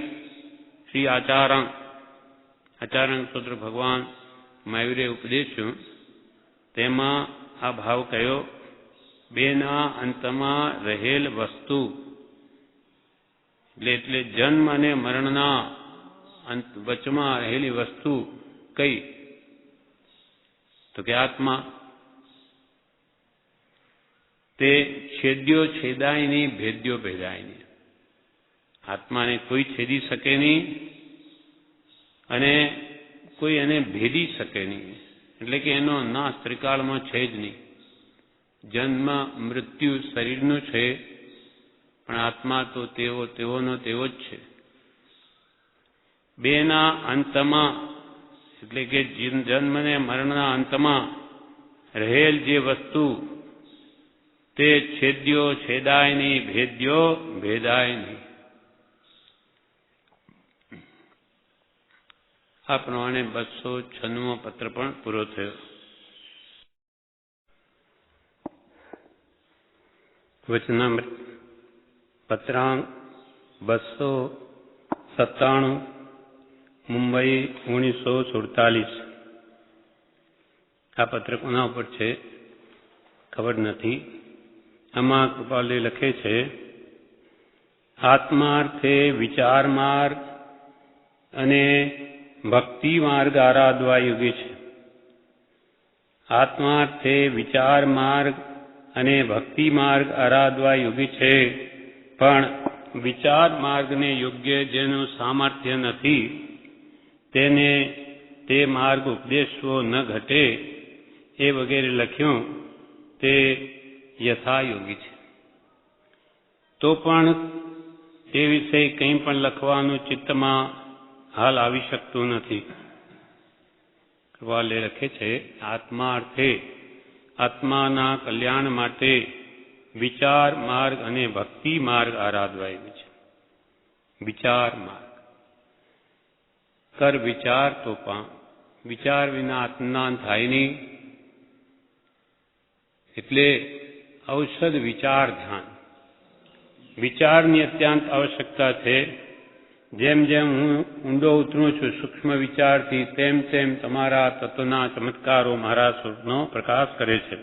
શ્રી આચાર્ય સૂત્ર ભગવાન મહાવીરે ઉપદેશ્યું, તેમાં આ ભાવ કયો, બેના અંતમાં રહેલ વસ્તુ, એટલે જન્મ અને મરણના વચમાં રહેલી વસ્તુ કઈ, તો કે આત્મા તે છેદ્યો છેદાય નહીં, ભેદ્યો ભેદાય નહીં. આત્માને કોઈ છેદી શકે નહીં અને કોઈ એને ભેદી શકે નહીં. એટલે કે એનો નાશ ત્રિકાળમાં છે જ નહીં. જન્મ મૃત્યુ શરીરનું છે, પણ આત્મા તો તેઓનો તેવો જ છે. બેના અંતમાં એટલે કે જન્મ ને મરણના અંતમાં રહેલ જે વસ્તુ તે છેદ્યો છેદાય નહીં, ભેદ્યો ભેદાય નહીં. આ પ્રમાણે 296મો પત્ર પણ પૂરો થયો. વચનામૃત પત્રાંક 297 મુંબઈ 1947. આ પત્ર કોના ઉપર છે ખબર નથી. આમાં કૃપાલે લખે છે, આત્માર્થે વિચાર માર્ગ અને ભક્તિ માર્ગ આરાધવા યોગ્ય છે. આત્માર્થે વિચાર માર્ગ અને ભક્તિ માર્ગ આરાધવા યોગ્ય છે, પણ વિચાર માર્ગને યોગ્ય જેનું સામર્થ્ય નથી તેને તે માર્ગ ઉપદેશવો ન ઘટે એ વગેરે લખ્યું તે યથાયોગી છે. તો પણ તે વિશે કંઈ પણ લખવાનું ચિત્તમાં હાલ આવી શકતું નથી. કૃપાલે લખે છે, આત્માર્થે આત્માના કલ્યાણ માટે વિચાર માર્ગ અને ભક્તિ માર્ગ આરાધવાય છે. વિચાર માર્ગ કર વિચાર તો પણ વિચાર વિના આત્મજ્ઞાન થાય નહીં. એટલે ઔષધ વિચાર ધ્યાન. વિચારની અત્યંત આવશ્યકતા છે. જેમ જેમ હું ઊંડો ઉતરું છું સૂક્ષ્મ વિચારથી, તેમ તેમ તમારા તત્વના ચમત્કારો મારા સ્વરૂપનો પ્રકાશ કરે છે.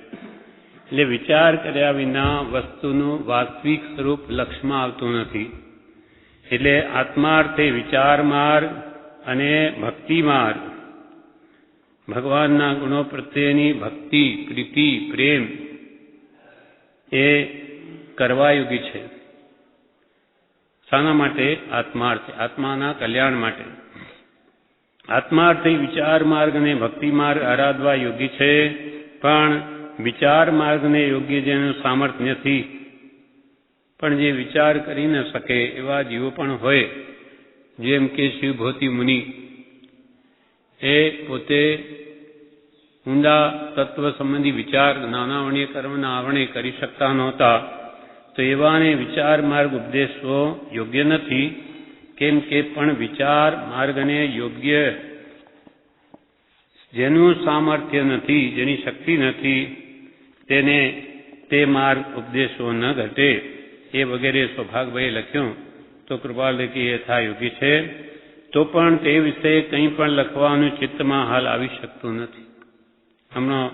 એટલે વિચાર કર્યા વિના વસ્તુનું વાસ્તવિક સ્વરૂપ લક્ષમાં આવતું નથી. એટલે આત્માર્થે વિચાર માર્ગ અને ભક્તિ માર્ગ, ભગવાનના ગુણો પ્રત્યેની ભક્તિ, પ્રીતિ, પ્રેમ એ કરવા યોગી છે. શાના માટે? આત્માર્થે, આત્માના કલ્યાણ માટે. આત્માર્થે વિચાર માર્ગ અને ભક્તિ માર્ગ આરાધવા યોગ્ય છે, પણ વિચાર માર્ગને યોગ્ય જેનું સામર્થ્ય નથી. પણ જે વિચાર કરી ન શકે એવા જીવો પણ હોય, જેમ કે શિવભોતિ મુનિ, એ પોતે ઊંડા તત્વ સંબંધી વિચાર નાનાવણીય કર્મના આવરણે કરી શકતા નહોતા. તો એવાને વિચાર માર્ગ ઉપદેશવો યોગ્ય નથી. કેમ કે પણ વિચાર માર્ગને યોગ્ય જેનું સામર્થ્ય નથી, જેની શક્તિ નથી, તેને તે માર્ગ ઉપદેશવો ન ઘટે એ વગેરે સૌભાગભાઈએ લખ્યું. તો કૃપાલે કે યથાયોગી છે. તો પણ તે વિશે કંઈ પણ લખવાનું ચિત્તમાં હાલ આવી શકતું નથી. હમણાં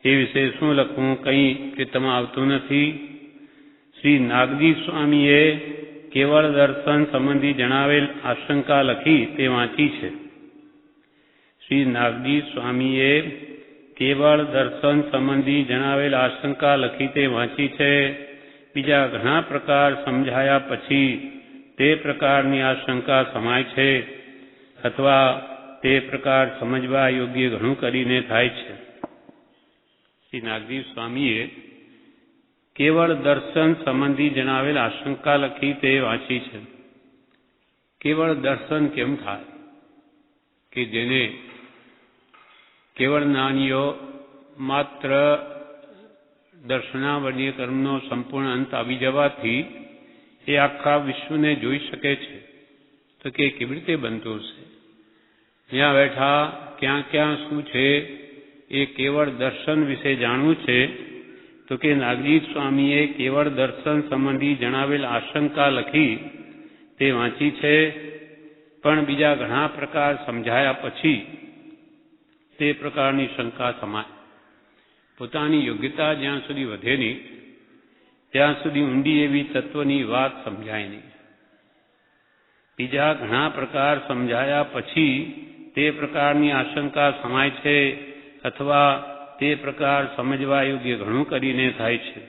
એ વિશે શું લખવું કંઈ ચિત્તમાં આવતું નથી. શ્રી નાગજી સ્વામીએ કેવળ દર્શન સંબંધી જણાવેલ આશંકા લખી તે વાંચી છે. શ્રી નાગજી સ્વામીએ કેવળ દર્શન સંબંધી જણાવેલ આશંકા લખી તે વાંચી છે. બીજા ઘણા પ્રકાર સમજાયા પછી તે પ્રકારની આશંકા સમાય છે, અથવા તે પ્રકાર સમજવા યોગ્ય ઘણું કરીને થાય છે. શ્રી નાગજી સ્વામીએ કેવળ દર્શન સંબંધી જણાવેલ આશંકા લખી તે વાંચી છે. કેવળ દર્શન કેમ થાય? કે જેને કેવળ જ્ઞાનીઓ માત્ર દર્શનાવર્ણીય કર્મનો સંપૂર્ણ અંત આવી જવાથી એ આખા વિશ્વને જોઈ શકે છે. તો કે કેવી રીતે બનતું છે? જ્યાં બેઠા ક્યાં ક્યાં શું છે એ કેવળ દર્શન વિશે જાણવું છે. તો કે નાગજી સ્વામીએ કેવળ દર્શન સંબંધી જણાવેલ આશંકા લખી તે વાંચી છે, પણ બીજા ઘણા પ્રકાર સમજાયા પછી તે પ્રકારની શંકા સમાય. પોતાની યોગ્યતા જ્યાં સુધી વધે નહીં ત્યાં સુધી ઊંડી એવી તત્વની વાત સમજાય નહીં. બીજા ઘણા પ્રકાર સમજાયા પછી તે પ્રકારની આશંકા સમાય છે, અથવા તે પ્રકાર સમજવા યોગ્ય ઘણું કરીને થાય છે.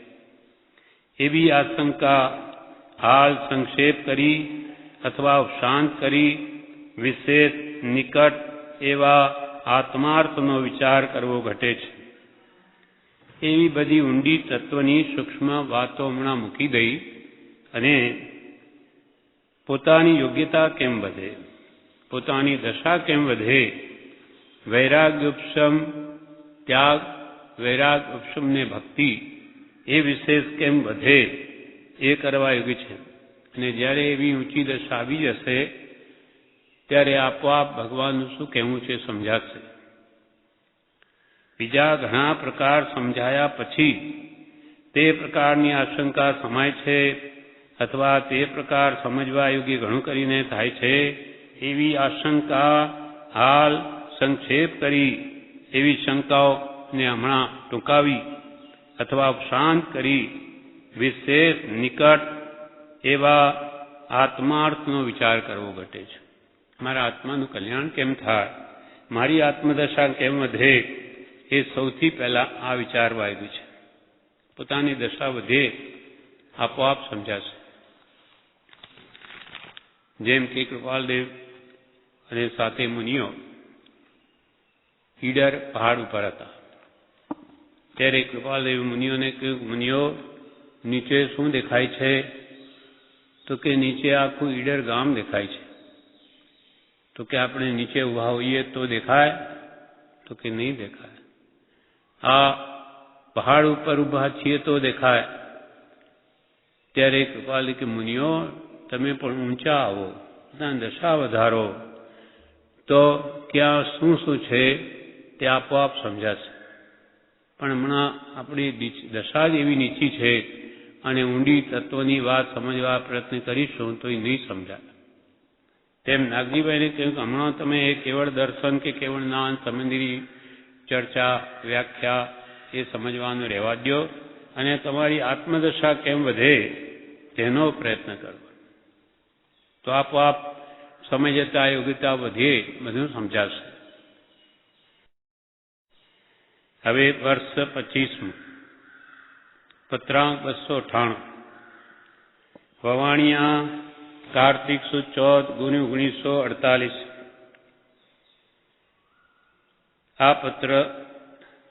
એવી આશંકા હાલ સંક્ષેપ કરી અથવા શાંત કરી વિશેષ નિકટ એવા આત્માર્થનો વિચાર કરવો ઘટે છે. એવી બધી ઊંડી તત્વની સૂક્ષ્મ વાતો હમણાં મૂકી દઈ અને પોતાની યોગ્યતા કેમ વધે, પોતાની દશા કેમ વધે, વૈરાગ્યોપશમ ત્યાગ, વૈરાગ ઉપશમ ને ભક્તિ એ વિશેષ કેમ વધે એ કરવા યોગ્ય છે. અને જ્યારે એવી ઊંચી દશા આવી જશે ત્યારે આપોઆપ ભગવાનનું શું કહેવું છે સમજાશે. બીજા ઘણા પ્રકાર સમજાયા પછી તે પ્રકારની આશંકા સમાય છે અથવા તે પ્રકાર સમજવા યોગ્ય ઘણું કરીને થાય છે. એવી આશંકા હાલ સંક્ષેપ કરી એવી શંકાઓને હમણાં ટૂંકાવી અથવા શાંત કરી વિશેષ નિકટ એવા આત્માર્થનો વિચાર કરવો ઘટે છે. મારા આત્માનું કલ્યાણ કેમ થાય, મારી આત્મદશા કેમ વધે, એ સૌથી પહેલા આ વિચારવા આવ્યું છે. પોતાની દશા વધે આપોઆપ સમજાશે. જેમ કે કૃપાલદેવ અને સાથે મુનિઓ ઈડર પહાડ ઉપર હતા ત્યારે કૃપાલદેવ મુનિઓને કહ્યું, મુનિઓ નીચે શું દેખાય છે? તો કે નીચે આખું ઈડર ગામ દેખાય છે. તો કે આપણે નીચે ઉભા હોઈએ તો દેખાય? તો કે નહીં દેખાય. આ પહાડ ઉપર ઉભા છીએ તો દેખાય. ત્યારે કૃપાલ કે મુનિઓ તમે પણ ઊંચા આવો, દશા વધારો તો ક્યાં શું શું છે તે આપોઆપ સમજાશે. પણ હમણાં આપણી દશા જ એવી નીચી છે અને ઊંડી તત્વની વાત સમજવા પ્રયત્ન કરીશું તો એ નહીં સમજાય. તેમ નાગજીભાઈને કહ્યું કે હમણાં તમે એ કેવળ દર્શન કે કેવળ જ્ઞાન સંબંધી ચર્ચા વ્યાખ્યા એ સમજવાનું રહેવા દો અને તમારી આત્મદશા કેમ વધે તેનો પ્રયત્ન કરો તો આપોઆપ સમજતા યોગ્યતા વધે બધું સમજાશે. હવે વર્ષ 25 પત્રાંક 298 વવાણિયા કાર્તિક સુદ 14 1948. આ પત્ર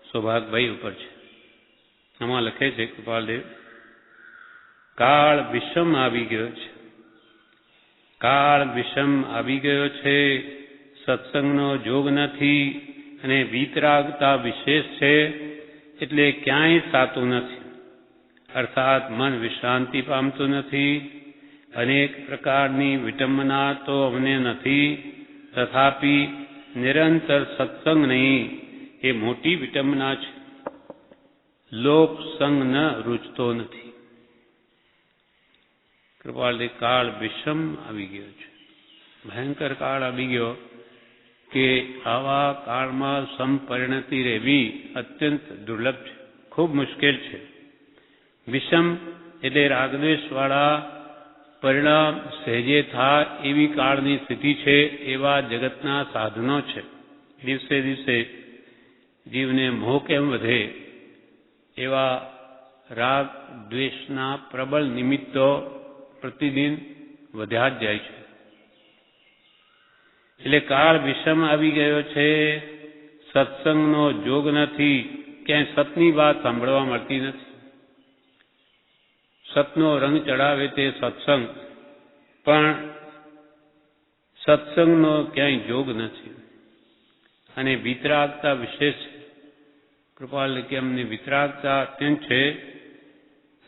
સૌભાગભાઈ ઉપર છે. આમાં લખે છે કૃપાલદેવ, કાળ વિષમ આવી ગયો છે, કાળ વિષમ આવી ગયો છે, સત્સંગનો જોગ નથી અને વીતરાગતા વિશેષ છે એટલે ક્યાંય સાતું નથી. અર્થાત મન વિશ્રાંતિ પામતું નથી. અનેક પ્રકારની વિટંબના તો અમને નથી, તથાપી નિરંતર સત્સંગ નહીં એ મોટી વિટંબના છે. લોક સંગ ન રૂચતો નથી. કૃપાલદેવ કાળ વિષમ આવી ગયો છે, ભયંકર કાળ આવી ગયો કે આવા કાળમાં સંપરિણતિ રહેવી અત્યંત દુર્લભ છે, ખૂબ મુશ્કેલ છે. વિષમ એટલે રાગદ્વેષવાળા પરિણામ સહેજે થાય એવી કાળની સ્થિતિ છે. એવા જગતના સાધનો છે. દિવસે દિવસે જીવને મોહ કેમ વધે એવા રાગ દ્વેષના પ્રબળ નિમિત્તો પ્રતિદિન વધ્યા જ જાય છે. એટલે કાળ વિષમ આવી ગયો છે. સત્સંગનો જોગ નથી, ક્યાંય સતની વાત સાંભળવા મળતી નથી. સતનો રંગ ચડાવે તે સત્સંગ, પણ સત્સંગનો ક્યાંય જોગ નથી. અને વિતરાગતા વિશેષ છે. કૃપાલ કે અમને વિતરાગતા અત્યંત છે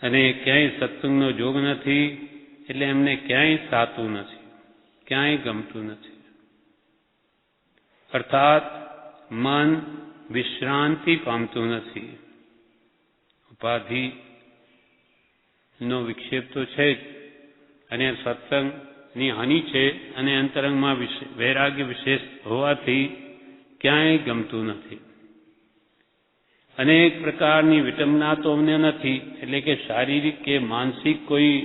અને ક્યાંય સત્સંગનો જોગ નથી એટલે એમને ક્યાંય સાતું નથી, ક્યાંય ગમતું નથી. અર્થાત મન વિશ્રાંતિ પામતું નથી. ઉપાધિ નો વિક્ષેપ તો છે જ અને સત્સંગની હાનિ છે અને અંતરંગમાં વૈરાગ્ય વિશેષ હોવાથી ક્યાંય ગમતું નથી. અનેક પ્રકારની વિટંબના તો અમને નથી એટલે કે શારીરિક કે માનસિક કોઈ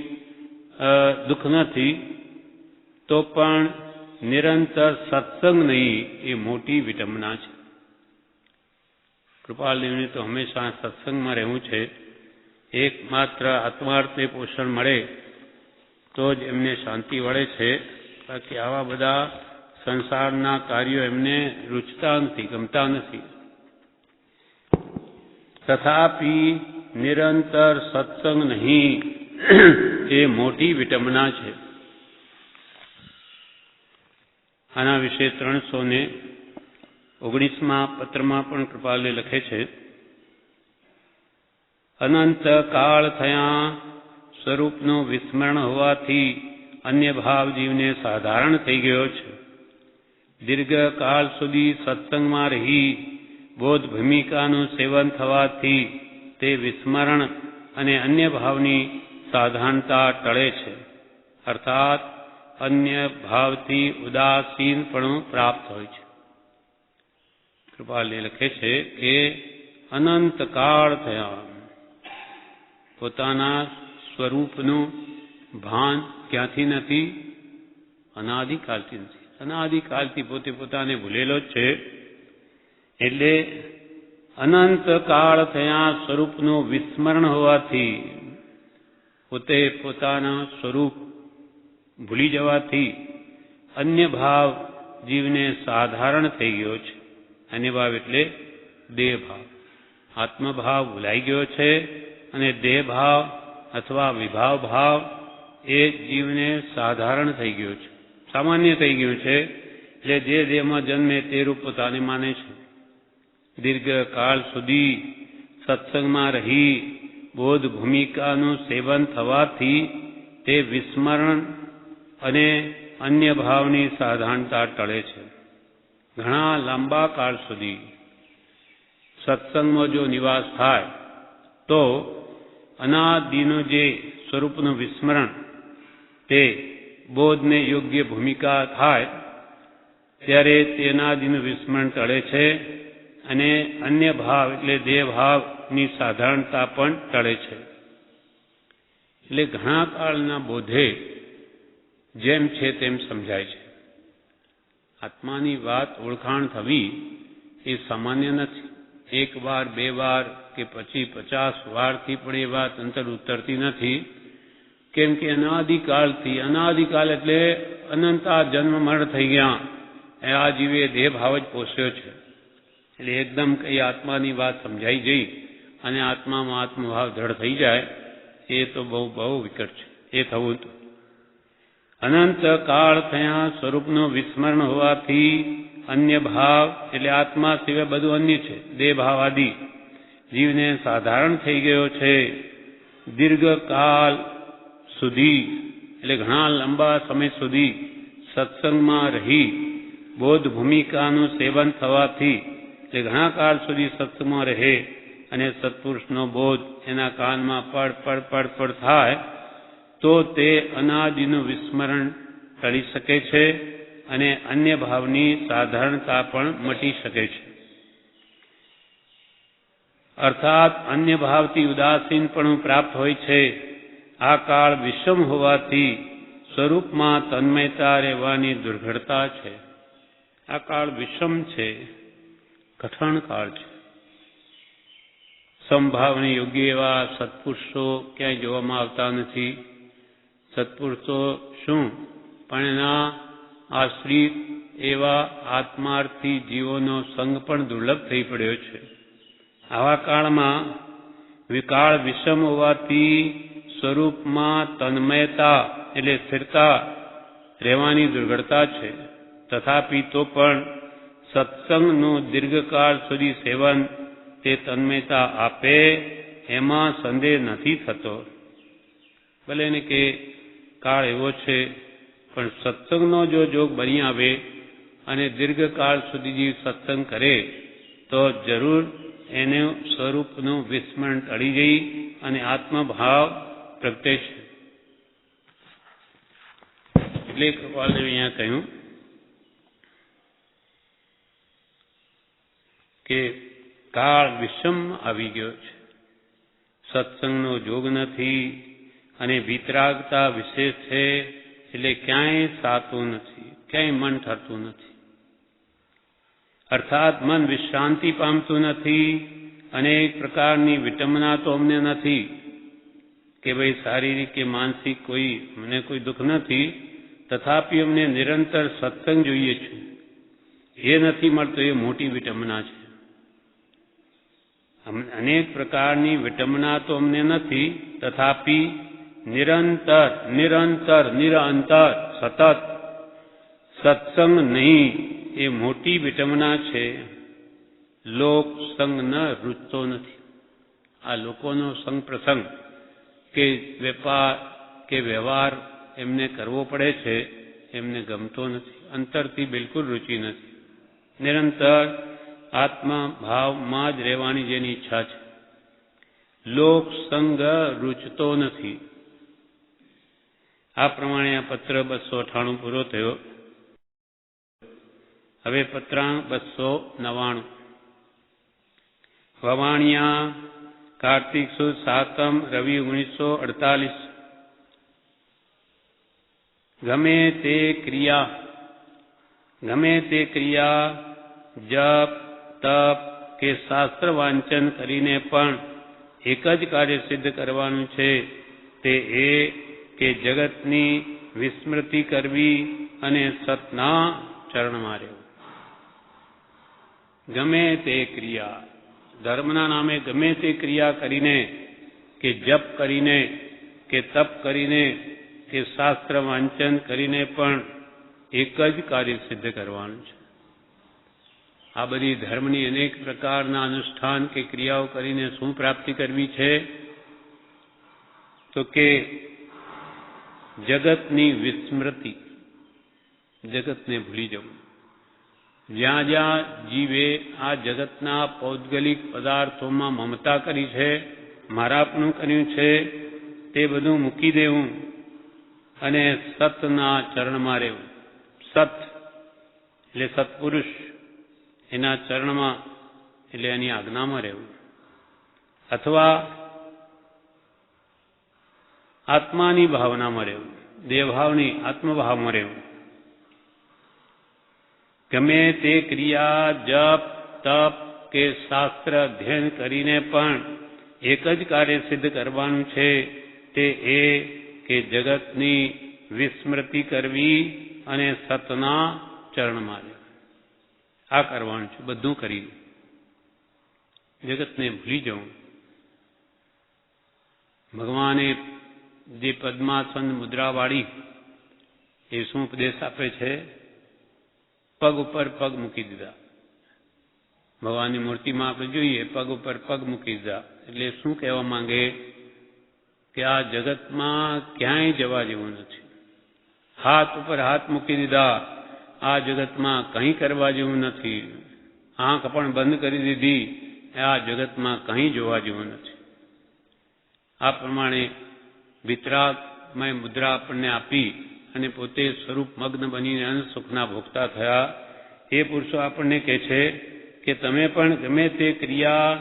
દુઃખ નથી, તો પણ નિરંતર સત્સંગ નહીં એ મોટી વિટંબના છે. કૃપાલદેવને તો હંમેશા સત્સંગમાં રહેવું છે. એકમાત્ર આત્માર્થને પોષણ મળે તો જ એમને શાંતિ વળે છે. બાકી આવા બધા સંસારના કાર્યો એમને રૂચતા નથી, ગમતા નથી. તથાપી નિરંતર સત્સંગ નહીં એ મોટી વિટંબના છે. આના વિશે 319માં પત્રમાં પણ કૃપાલે લખે છે, અનંત કાળ થયા સ્વરૂપનું વિસ્મરણ હોવાથી અન્ય ભાવ જીવને સાધારણ થઈ ગયો છે. દીર્ઘ કાળ સુધી સત્સંગમાં રહી બોધ ભૂમિકાનું સેવન થવાથી તે વિસ્મરણ અને અન્ય ભાવની સાધારણતા ટળે છે. અર્થાત અન્ય ભાવથી ઉદાસીનપણું પ્રાપ્ત હોય છે. કૃપાલે લખે છે કે અનંત કાળ થયા પોતાના સ્વરૂપનું ભાન ક્યાંથી નથી? અનાદિકાળથી નથી. અનાદિકાળથી પોતે પોતાને ભૂલેલો જ છે. એટલે અનંત કાળ થયા સ્વરૂપનું વિસ્મરણ હોવાથી પોતે પોતાના સ્વરૂપ ભૂલી જવાથી અન્ય ભાવ જીવને સાધારણ થઈ ગયો છે. અન્ય ભાવ એટલે દેહ ભાવ. આત્મભાવ ભૂલાઈ ગયો છે અને દેહ ભાવ અથવા વિભાવ ભાવ એ જીવને સાધારણ થઈ ગયો છે, સામાન્ય થઈ ગયું છે. એટલે જે દેહમાં જન્મે તે રૂપ પોતાને માને છે. દીર્ઘ કાળ સુધી સત્સંગમાં રહી બોધ ભૂમિકાનું સેવન થવાથી તે વિસ્મરણ અને અન્ય ભાવની સાધારણતા ટળે છે. ઘણા લાંબા કાળ સુધી સત્સંગમાં જો નિવાસ થાય તો અનાદિનું જે સ્વરૂપનું વિસ્મરણ તે બોધને યોગ્ય ભૂમિકા થાય ત્યારે તે અનાદિનું વિસ્મરણ ટળે છે અને અન્ય ભાવ એટલે દેહ ભાવની સાધારણતા પણ ટળે છે. એટલે ઘણા કાળના બોધે જેમ છે તેમ સમજાય છે. આત્માની વાત ઓળખાણ થવી એ સામાન્ય નથી. એક વાર, બે વાર કે પછી 50 વારથી પણ એ વાત અંતર ઉતરતી નથી. કેમ કે અનાદિકાળથી, અનાદિકાળ એટલે અનંતા જન્મ મરણ થઈ ગયા, આ જીવે દેહ ભાવ જ પોષ્યો છે. એટલે એકદમ કઈ આત્માની વાત સમજાઈ જઈ અને આત્મામાં આત્મભાવ દ્રઢ થઈ જાય એ તો બહુ વિકટ છે. એ થવું તો અનંત કાળ થયા સ્વરૂપનું વિસ્મરણ હોવાથી અન્ય ભાવ એટલે આત્મા સિવાય બધું અન્ય છે, દેહ ભાવ આદિ જીવને સાધારણ થઈ ગયો છે. દીર્ઘકાળ સુધી એટલે ઘણા લાંબા સમય સુધી સત્સંગમાં રહી બોધ ભૂમિકાનું સેવન થવાથી એટલે ઘણા કાળ સુધી સત્સંગમાં રહે અને સત્પુરુષનો બોધ એના કાનમાં પડ થાય તો તે અનાદિનું વિસ્મરણ ટળી શકે છે અને અન્ય ભાવની સાધારણતા પણ મટી શકે છે. અર્થાત અન્ય ભાવથી ઉદાસીનપણું પ્રાપ્ત હોય છે. આ કાળ વિષમ હોવાથી સ્વરૂપમાં તન્મયતા રહેવાની દુર્ઘડતા છે. આ કાળ વિષમ છે, કઠણ કાળ છે. સમભાવને યોગ્ય એવા સત્પુરુષો ક્યાંય જોવામાં આવતા નથી. સત્પુરુષો શું પણ એના આશ્રિત એવા આત્માર્થી જીવોનો સંગ પણ દુર્લભ થઈ પડ્યો છે. આવા કાળમાં વિકાળ વિષમ હોવાથી સ્વરૂપમાં તન્મયતા એટલે સ્થિરતા રહેવાની દુર્ઘડતા છે. તથાપિ તો પણ સત્સંગનું દીર્ઘકાળ સુધી સેવન તે તન્મયતા આપે એમાં સંદેહ નથી થતો. ભલે ને કે કાળ એવો છે પણ સત્સંગનો જો જોગ બની આવે અને દીર્ઘકાળ સુધી જીવ સત્સંગ કરે તો જરૂર એનું સ્વરૂપનું વિસ્મરણ ટળી જઈ અને આત્મભાવ પ્રગટે છે. એટલે કૃપાલદેવે અહીંયા કહ્યું કે કાળ વિષમ આવી ગયો છે, સત્સંગનો જોગ નથી અને વિતરાગતા વિશેષ છે. એટલે ક્યાંય સાતું નથી, ક્યાંય મન ઠરતું નથી. અર્થાત મન વિશ્રાંતિ પામતું નથી અનેક પ્રકારની વિટંબના તો અમને નથી કે ભાઈ શારીરિક કે માનસિક મને કોઈ દુઃખ નથી, તથાપિ અમને નિરંતર સત્સંગ જોઈએ છે. એ નથી મળતો, એ મોટી વિટંબના છે. અનેક પ્રકારની વિટંબના તો અમને નથી, તથાપિ નિરંતર સતત સત્સંગ નહીં, એ મોટી વિટંબના છે. લોક સંગ ન રૂચતો નથી. આ લોકોનો સંગ પ્રસંગ કે વેપાર કે વ્યવહાર એમને કરવો પડે છે, એમને ગમતો નથી, અંતરથી બિલકુલ રુચિ નથી. નિરંતર આત્મા ભાવમાં જ રહેવાની જેની ઈચ્છા છે. લોક સંગ રૂચતો નથી. આ પ્રમાણે આ પત્ર 298 પૂરો થયો. હવે પત્રાંક 299. વવાણિયા કાર્તિક સુદ 7 રવિ 1948. ગમે તે ક્રિયા જપ તપ કે શાસ્ત્ર વાંચન કરીને પણ એક જ કાર્ય સિદ્ધ કરવાનું છે, તે એ કે જગતની વિસ્મૃતિ કરવી અને સતના ચરણમાં રહેવું. ગમે તે ક્રિયા, ધર્મના નામે ગમે તે ક્રિયા કરીને કે જપ કરીને કે તપ કરીને કે શાસ્ત્ર વાંચન કરીને પણ એક જ કાર્ય સિદ્ધ કરવાનું છે. આ બધી ધર્મની અનેક પ્રકારના અનુષ્ઠાન કે ક્રિયાઓ કરીને શું પ્રાપ્તિ કરવી છે? તો કે જગતની વિસ્મૃતિ, જગતને ભૂલી જવું. જ્યાં જ્યાં જીવે આ જગતના પૌદ્ગલિક પદાર્થોમાં મમતા કરી છે, મારાપણું કર્યું છે, તે બધું મૂકી દેવું અને સતના ચરણમાં રહેવું. સત એટલે સત્પુરુષ, એના ચરણમાં એટલે એની આજ્ઞામાં રહેવું. અથવા આત્માની ભાવનામાં રહેવું, દેવભાવની આત્મભાવમાં રહેવું. ગમે તે ક્રિયા જપ તપ કે શાસ્ત્ર અધ્યયન કરીને પણ એક જ કાર્ય સિદ્ધ કરવાનું છે, તે એ કે જગતની વિસ્મૃતિ કરવી અને સતના ચરણમાં રહેવું. આ કરવાનું છે. બધું કરી જગતને ભૂલી જવું. ભગવાને જે પદ્માસન મુદ્રાવાળી એ શું ઉપદેશ આપે છે? પગ ઉપર પગ મૂકી દીધા. ભગવાનની મૂર્તિમાં આપણે જોઈએ પગ ઉપર પગ મૂકી દીધા એટલે શું કહેવા માંગે? કે આ જગતમાં ક્યાંય જવા જેવું નથી. હાથ ઉપર હાથ મૂકી દીધા, આ જગતમાં કંઈ કરવા જેવું નથી. આંખ પણ બંધ કરી દીધી, આ જગતમાં કંઈ જોવા જેવું નથી. આ પ્રમાણે વિતરાગમય મુદ્રા આપણને આપી અને પોતે સ્વરૂપ મગ્ન બનીને અનંત સુખના ભોગતા થયા. એ પુરુષો આપણને કહે છે કે તમે પણ ગમે તે ક્રિયા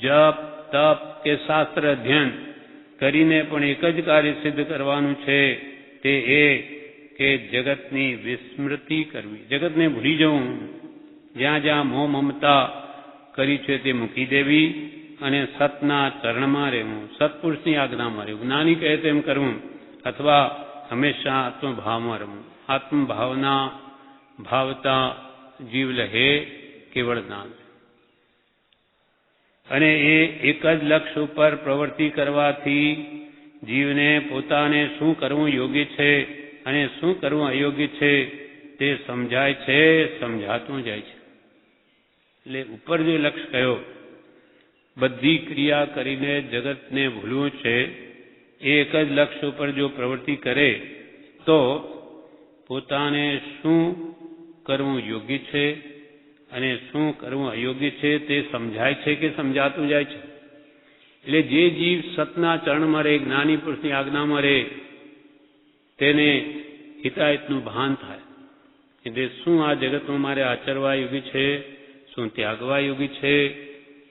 જપ તપ કે શાસ્ત્ર અધ્યયન કરીને પણ એક જ કાર્ય સિદ્ધ કરવાનું છે, તે એ કે જગતની વિસ્મૃતિ કરવી, જગતને ભૂલી જવું. જ્યાં જ્યાં મોહ મમતા કરી છે તે મૂકી દેવી અને સતના ચરણમાં રહેવું, સત્પુરુષની આજ્ઞામાં રહેવું. જ્ઞાની કહે તેમ કરવું અથવા હંમેશા આત્મભાવમાં રહેવું. આત્મભાવના ભાવતા જીવ લહે કેવળ જ્ઞાન. અને એ એક જ લક્ષ્ય ઉપર પ્રવૃત્તિ કરવાથી જીવને પોતાને શું કરવું યોગ્ય છે અને શું કરવું અયોગ્ય છે તે સમજાય છે, સમજાતું જાય છે. એટલે ઉપર જે લક્ષ્ય કયો, બધી ક્રિયા કરીને જગતને ભૂલવું છે, એ એક જ લક્ષ્ય ઉપર જો પ્રવૃત્તિ કરે તો પોતાને શું કરવું યોગ્ય છે અને શું કરવું અયોગ્ય છે તે સમજાય છે કે સમજાતું જાય છે. એટલે જે જીવ સતના ચરણમાં રહે, જ્ઞાની પુરુષની આજ્ઞામાં રહે, તેને હિતાહિતનું ભાન થાય. એટલે શું આ જગતમાં મારે આચરવા યોગ્ય છે, શું ત્યાગવા યોગ્ય છે,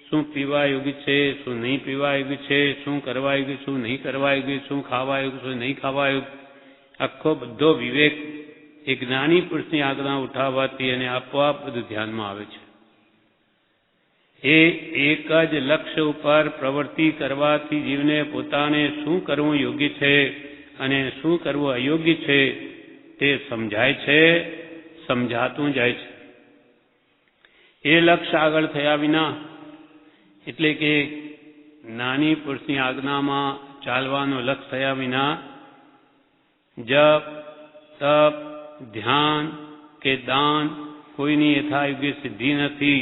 શું પીવા યોગ્ય છે, શું નહીં પીવા યોગ્ય છે, શું કરવા યોગ્ય, શું નહીં કરવા યોગ્ય, શું ખાવા યોગ્ય, શું નહીં ખાવા યોગ્ય. આખો બધો વિવેક એ જ્ઞાની પુરુષની આજ્ઞા ઉઠાવવાથી અને આપોઆપ બધું ધ્યાનમાં આવે છે. એ એક જ લક્ષ્ય ઉપર પ્રવૃત્તિ કરવાથી જીવને પોતાને શું કરવું યોગ્ય છે અને શું કરવું અયોગ્ય છે તે સમજાય છે, સમજાતું જાય છે. એ લક્ષ્ય આગળ થયા વિના, એટલે કે નાની પુરુષની આજ્ઞામાં ચાલવાનો લક્ષ્ય થયા વિના જપ, તપ, ધ્યાન કે દાન કોઈની યથાયોગ્ય સિદ્ધિ નથી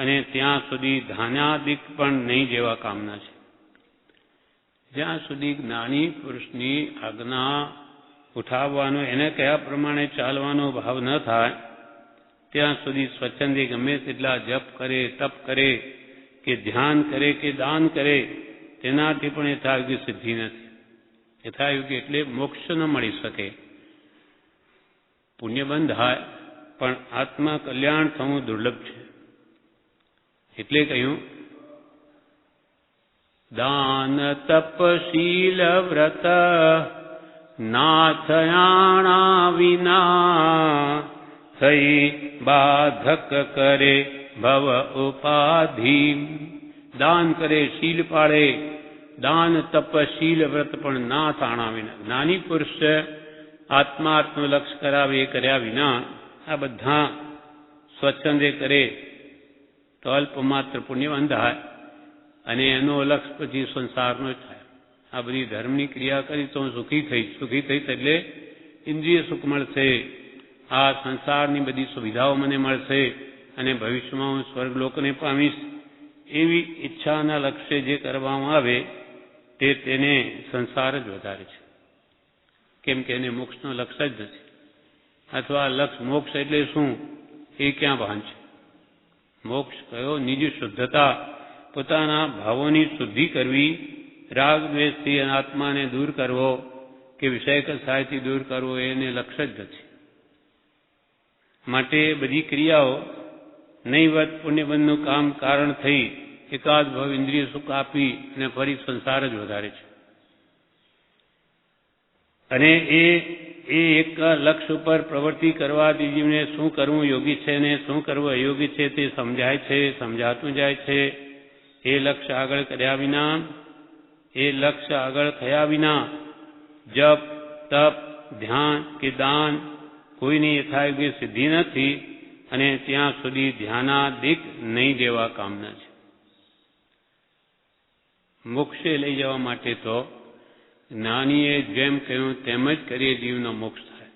અને ત્યાં સુધી ધાન્યાદિક પણ નહીં જેવા કામના છે. જ્યાં સુધી જ્ઞાની પુરુષની આજ્ઞા ઉઠાવવાનો, એને કયા પ્રમાણે ચાલવાનો ભાવ ન થાય ત્યાં સુધી સ્વચ્છંદે ગમે તેટલા જપ કરે, તપ કરે કે ધ્યાન કરે કે દાન કરે તેનાથી પણ યથાયોગ્ય સિદ્ધિ નથી. યથાયોગ્ય એટલે મોક્ષ ન મળી શકે. પુણ્યબંધ થાય પણ આત્મા કલ્યાણ થવું દુર્લભ છે. એટલે કહ્યું, દાન તપ શીલ વ્રત નાથયાણા વિના થઈ બાધક કરે ભવ ઉપાધિ. દાન કરે, શીલ પાળે, દાન તપ શીલ વ્રત પણ નાથ આણા વિના. જ્ઞાની પુરુષ આત્માર્થનું લક્ષ્ય કરાવે એ કર્યા વિના આ બધા સ્વચ્છંદે કરે તો અલ્પમાત્ર પુણ્યવંત થાય અને એનો લક્ષ્ય પછી સંસારનો જ થાય. આ બધી ધર્મની ક્રિયા કરી તો હું સુખી થઈશ એટલે ઇન્દ્રિય સુખ મળશે, આ સંસારની બધી સુવિધાઓ મને મળશે અને ભવિષ્યમાં હું સ્વર્ગલોકને પામીશ, એવી ઈચ્છાના લક્ષ્ય જે કરવામાં આવે તેને સંસાર જ વધારે છે. કેમ કે એને મોક્ષનો લક્ષ્ય જ નથી. અથવા લક્ષ્ય મોક્ષ એટલે શું એ ક્યાં ભાન છે? મોક્ષ કયો? નિજ શુદ્ધતા, પોતાના ભાવોની શુદ્ધિ કરવી, રાગ દ્વેષથી આત્માને દૂર કરવો કે વિષય કસાયથી દૂર કરવો એને લક્ષ્ય જ નથી. માટે બધી ક્રિયાઓ નૈવત પુણ્યબંધનું કામ કારણ થઈ એકાદ ભાવ ઇન્દ્રિય સુખ આપી અને ફરી સંસાર જ વધારે છે. અને એ એક લક્ષ્ય ઉપર પ્રવૃત્તિ કરવાથી જીવને શું કરવું યોગ્ય છે ને શું કરવું અયોગ્ય છે તે સમજાય છે, સમજાતું જાય છે. એ લક્ષ્ય આગળ કર્યા વિના, એ લક્ષ્ય આગળ થયા વિના જપ, તપ, ધ્યાન કે દાન કોઈની યથાયોગ્ય સિદ્ધિ નથી અને ત્યાં સુધી ધ્યાનાદિક નહીં જેવા કામના છે. મોક્ષે લઈ જવા માટે તો જ્ઞાનીએ જેમ કહ્યું તેમ જ કરીએ જીવનો મોક્ષ થાય.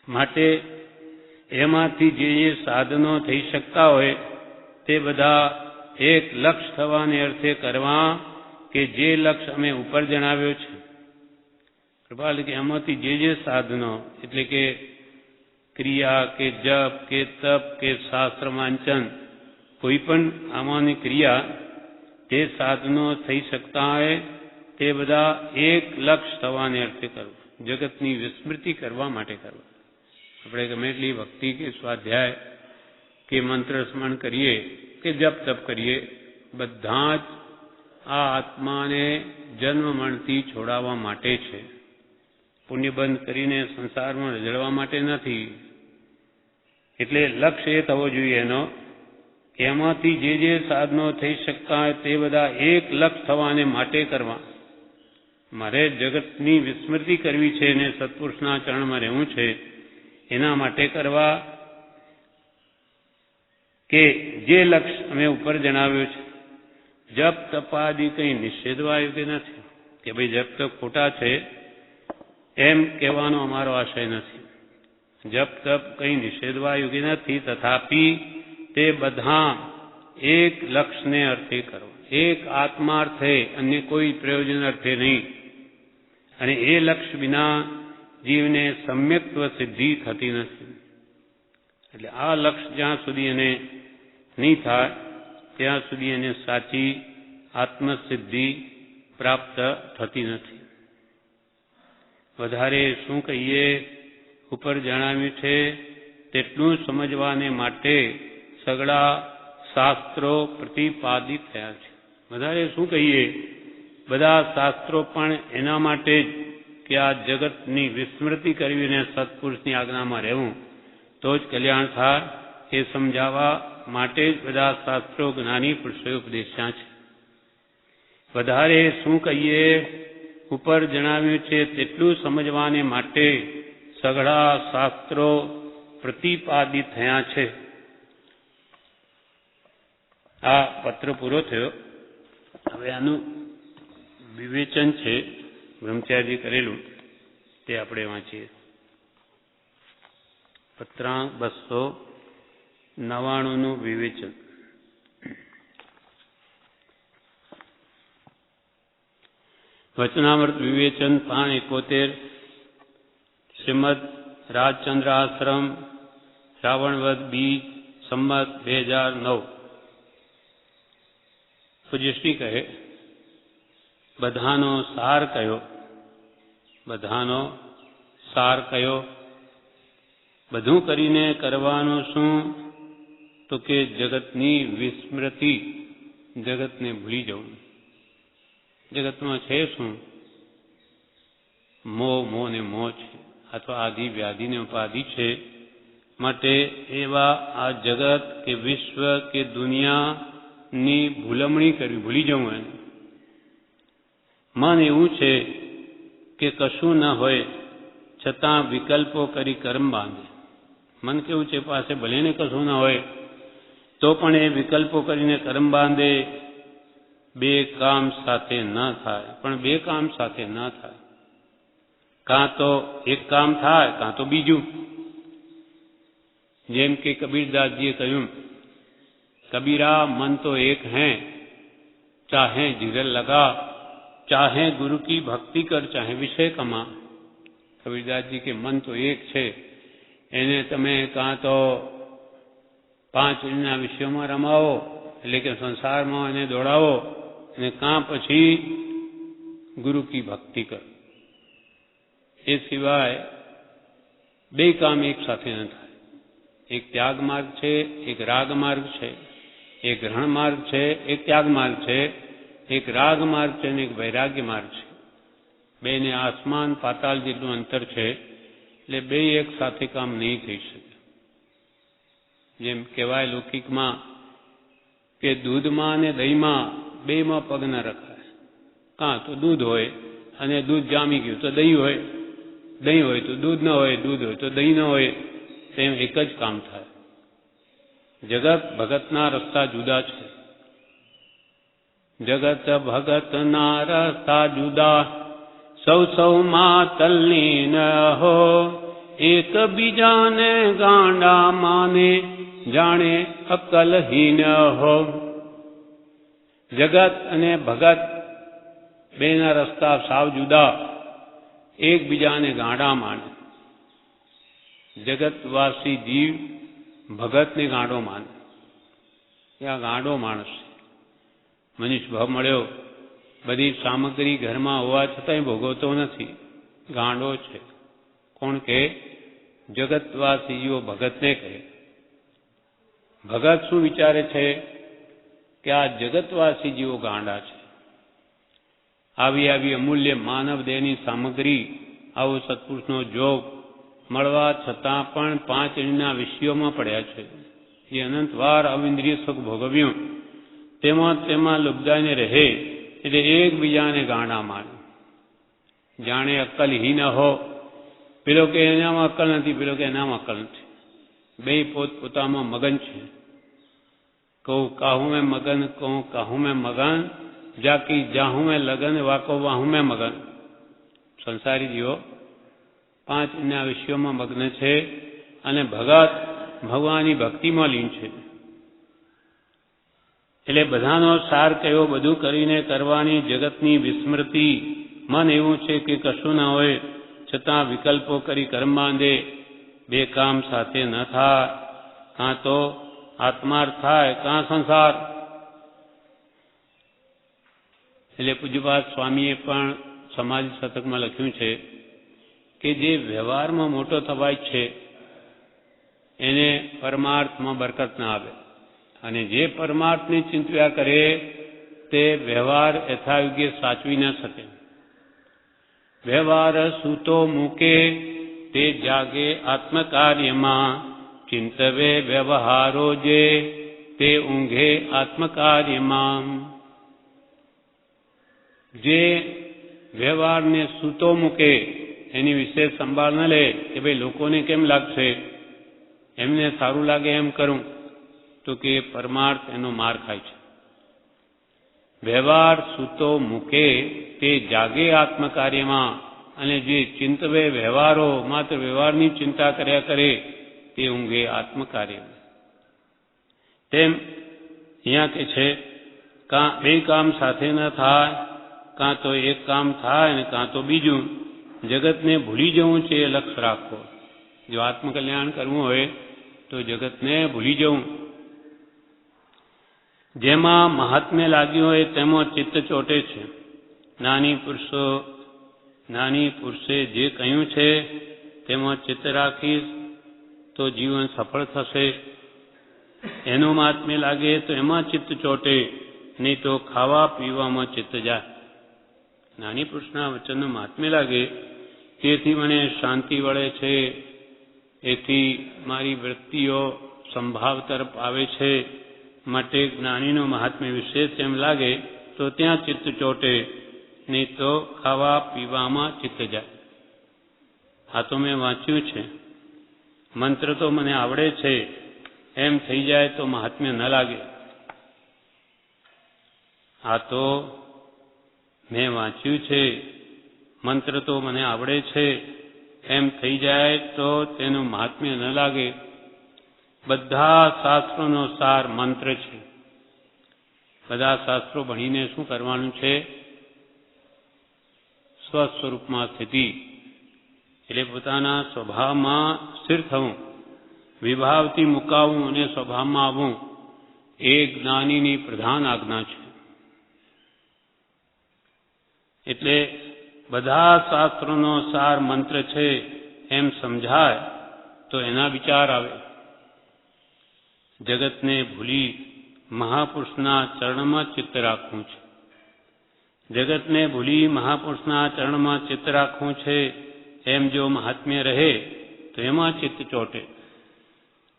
માટે એમાંથી જે સાધનો થઈ શકતા હોય તે બધા એક લક્ષ્ય થવાને અર્થે કરવા કે જે લક્ષ્ય અમે ઉપર જણાવ્યો છે. કૃપાલ કે એમાંથી જે સાધનો એટલે કે ક્રિયા કે જપ કે તપ કે શાસ્ત્ર વાંચન કોઈ પણ આમાંની ક્રિયા તે સાધનો થઈ શકતા હોય તે બધા એક લક્ષ્ય થવાને અર્થે કરવું, જગતની વિસ્મૃતિ કરવા માટે કરવું. આપણે ગમે એટલી ભક્તિ કે સ્વાધ્યાય કે મંત્ર સ્મરણ કરીએ કે જપ તપ કરીએ, બધા જ આ આત્માને જન્મ મરણથી છોડાવવા માટે છે. પુણ્યબંધ કરીને સંસારમાં રજળવા માટે નથી. એટલે લક્ષ્ય એ થવો જોઈએ એનો કે એમાંથી જે સાધનો થઈ શકતા હોય તે બધા એક લક્ષ્ય થવાને માટે કરવા. મારે જગતની વિસ્મૃતિ કરવી છે અને સત્પુરુષના ચરણમાં રહેવું છે એના માટે કરવા કે જે લક્ષ્ય અમે ઉપર જણાવ્યું છે. જપ તપાદી કંઈ નિષેધવા યોગ્ય નથી કે ભાઈ જપ તપ ખોટા છે એમ કહેવાનો અમારો આશય નથી. જપ તપ કંઈ નિષેધવા યોગ્ય નથી, તથાપી તે બધા એક લક્ષ્યને અર્થે કરો, એક આત્માર્થે, અન્ય કોઈ પ્રયોજન અર્થે નહીં. અને એ લક્ષ્ય વિના જીવને સમ્યક્ત્વ સિદ્ધિ થતી નથી. એટલે આ લક્ષ્ય જ્યાં સુધી એને નહીં થાય ત્યાં સુધી એને સાચી આત્મસિદ્ધિ પ્રાપ્ત થતી નથી. વધારે શું કહીએ, ઉપર જણાવ્યું છે તેટલું સમજવાને માટે સગળા શાસ્ત્રો પ્રતિપાદિત થયા છે. વધારે શું કહીએ, બધા શાસ્ત્રો પણ એના માટે જ કે આ જગતની વિસ્મૃતિ કરવીને સત્પુરુષની આજ્ઞામાં રહેવું તો જ કલ્યાણ થાય એ સમજાવવા માટે જ બધા શાસ્ત્રો જ્ઞાની પુરુષોએ ઉપદેશ્યા છે. વધારે શું કહીએ, ઉપર જણાવ્યું છે તેટલું સમજવાને માટે સઘળા શાસ્ત્રો પ્રતિપાદિત થયા છે. આ પત્ર પૂરો થયો. હવે આનું વિવેચન છે બ્રહ્મચારી કરેલું તે આપણે વાંચીએ. પત્રાંક 299 વિવેચન. વચનામૃત વિવેચન 571 શ્રીમદ રાજચંદ્ર આશ્રમ શ્રાવણવદ બીજ સંમત 2009. પૂજ્યશ્રી કહે, બધાનો સાર કયો? બધાનો સાર કયો? બધું કરીને કરવાનું શું? તો કે જગતની વિસ્મૃતિ, જગતને ભૂલી જવું. જગતમાં છે શું? મોહ ને મોહ છે, અથવા આદિ વ્યાધિ ને ઉપાધિ છે. માટે એવા આ જગત કે વિશ્વ કે દુનિયાની ભૂલમણી કરવી, ભૂલી જવું. એને મન એવું છે કે કશું ન હોય છતાં વિકલ્પો કરી કર્મ બાંધે. મન કેવું છે, પાસે ભલે ને કશું ન હોય તો પણ એ વિકલ્પો કરીને કર્મ બાંધે. બે કામ સાથે ન થાય, પણ બે કામ સાથે ન થાય. કાં તો એક કામ થાય, કાં તો બીજું. જેમ કે કબીરદાસજીએ કહ્યું, કબીરા મન તો એક હૈ, ચાહે જીગર લગા, ચાહે ગુરુ કી ભક્તિ કર, ચાહે વિષય કમા. કબીરદાસજી કે મન તો એક છે, એને તમે કાં તો 5 વિના વિષયોમાં રમાવો, એટલે કે સંસારમાં એને દોડાવો, અને કાં પછી ગુરુ કી ભક્તિ કર. એ સિવાય બે કામ એક સાથે ન થાય. એક ત્યાગ માર્ગ છે, એક રાગ માર્ગ છે. એક ગ્રહણ માર્ગ છે, એક ત્યાગ માર્ગ છે. એક રાગ માર્ગ છે અને એક વૈરાગ્ય માર્ગ છે. બેને આસમાન પાતાળ જેટલું અંતર છે. એટલે બે એક સાથે કામ નહીં થઈ શકે. જેમ કહેવાય લૌકિકમાં કે દૂધમાં અને દહીંમાં બેમાં પગ ન રખાય. કાં તો દૂધ હોય અને દૂધ જામી ગયું તો દહીં હોય, દહીં હોય તો દૂધ ન હોય, દૂધ હોય તો દહીં ન હોય. તેમ એક જ કામ થાય. જગત ભગતના રસ્તા જુદા છે. જગત ભગતના રસ્તા જુદા, સૌમાં તલ્લીન હો. એકબીજાને ગાંડા માને, જાણે અક્કલહીન હો. જગત અને ભગત બેના રસ્તા સાવ જુદા, એકબીજાને ગાંડા માને. જગતવાસી જીવ ભગતને ગાંડો માને. એ આ ગાંડો માણસ છે. મનુષ્ય ભાવ મળ્યો, બધી સામગ્રી ઘરમાં હોવા છતાંય ભોગવતો નથી, ગાંડો છે. કોણ કહે? જગતવાસીઓ ભગતને કહે. ભગત શું વિચારે છે કે આ જગતવાસી જીવો ગાંડા છે. આવી અમૂલ્ય માનવ દેહની સામગ્રી, આવો સત્પુરુષનો જોગ મળવા છતાં પણ 5 ઇંડના વિષયોમાં પડ્યા છે. જે અનંતવાર અવિન્દ્રિય સુખ ભોગવ્યું તેમાં લુબ્ધાઈને રહે, એટલે એકબીજાને ગાંડા માને, જાણે અક્કલહીન હો. પેલો કે એનામાં અક્કલ નથી, પેલો કે એનામાં અક્કલ નથી. બે પોતપોતામાં મગન છે. કહું કાહું મેં મગન, કહું કાહું મેં મગન, જાકી જાહું મેં લગન, વાકો વાહું મેં મગન. સંસારી જીવો 5 ઇંડના વિષયોમાં મગ્ન છે અને ભગત ભગવાનની ભક્તિમાં લીન છે. એટલે બધાનો સાર કયો? બધું કરીને કરવાની જગતની વિસ્મૃતિ. મન એવું છે કે કશું ના હોય છતાં વિકલ્પો કરી કર્મ બાંધે. બે કામ સાથે ન થાય. કાં તો આત્માર્થ થાય, કાં સંસાર. એટલે પૂજ્યપાદ સ્વામીએ પણ સમાજ શતકમાં લખ્યું છે કે જે વ્યવહારમાં મોટો થવાય છે એને પરમાર્થમાં બરકત ના આવે, અને જે પરમાર્થને ચિંત્યા કરે તે વ્યવહાર યથાયોગ્ય સાચવી ન શકે. વ્યવહાર સૂતો મૂકે તે જાગે આત્મકાર્યમાં, ચિંતવે વ્યવહારો જે તે ઊંઘે આત્મકાર્યમાં. જે વ્યવહારને સૂતો મૂકે, એની વિશેષ સંભાળ ન લે કે ભાઈ લોકોને કેમ લાગશે, એમને સારું લાગે એમ કરું, તો કે પરમાર્થ એનો માર ખાય છે. વ્યવહાર સૂતો મૂકે તે જાગે આત્મકાર્યમાં, અને જે ચિંતવે વ્યવહારો, માત્ર વ્યવહારની ચિંતા કર્યા કરે તે ઊંઘે આત્મકાર્યમાં. તેમ અહીંયા કે છે કાં બે કામ સાથે ન થાય, કાં તો એક કામ થાય અને કાં તો બીજું. જગતને ભૂલી જવું છે એ લક્ષ્ય રાખવો. જો આત્મકલ્યાણ કરવું હોય તો જગતને ભૂલી જવું. જેમાં મહાત્મ્ય લાગ્યું હોય તેમાં ચિત્ત ચોટે છે. નાની પુરુષે જે કહ્યું છે તેમાં ચિત્ત રાખીશ તો જીવન સફળ થશે. એનું મહાત્મ્ય લાગે તો એમાં ચિત્ત ચોટે, નહીં તો ખાવા પીવામાં ચિત્ત જાય. નાની પુરુષના વચનનું મહાત્મ્ય લાગે, તેથી મને શાંતિ વળે છે, એથી મારી વૃત્તિઓ સંભાવ તરફ આવે છે. માટે જ્ઞાનીનું મહાત્મ્ય વિશેષ એમ લાગે તો ત્યાં ચિત્ત ચોટે, નહીં તો ખાવા પીવામાં ચિત્ત જાય. આ તો મેં વાંચ્યું છે, મંત્ર તો મને આવડે છે એમ થઈ જાય તો મહાત્મ્ય ન લાગે. આ તો મેં વાંચ્યું છે, મંત્ર તો મને આવડે છે એમ થઈ જાય તો તેનું મહાત્મ્ય ન લાગે. બધા શાસ્ત્રોનો સાર મંત્ર છે. બધા શાસ્ત્રો ભણીને શું કરવાનું છે? સ્વસ્વરૂપમાં સ્થિતિ, એટલે પોતાના સ્વભાવમાં સ્થિર થવું, વિભાવથી મુકાવવું અને સ્વભાવમાં આવવું, એ જ્ઞાનીની પ્રધાન આજ્ઞા છે. એટલે બધા શાસ્ત્રોનો સાર મંત્ર છે એમ સમજાય તો એના વિચાર આવે. જગતને ભૂલી મહાપુરુષના ચરણમાં ચિત્ત રાખવું છે. જગતને ભૂલી મહાપુરુષના ચરણમાં ચિત્ત રાખવું છે એમ જો મહાત્મ્ય રહે તો એમાં ચિત્ત ચોટે.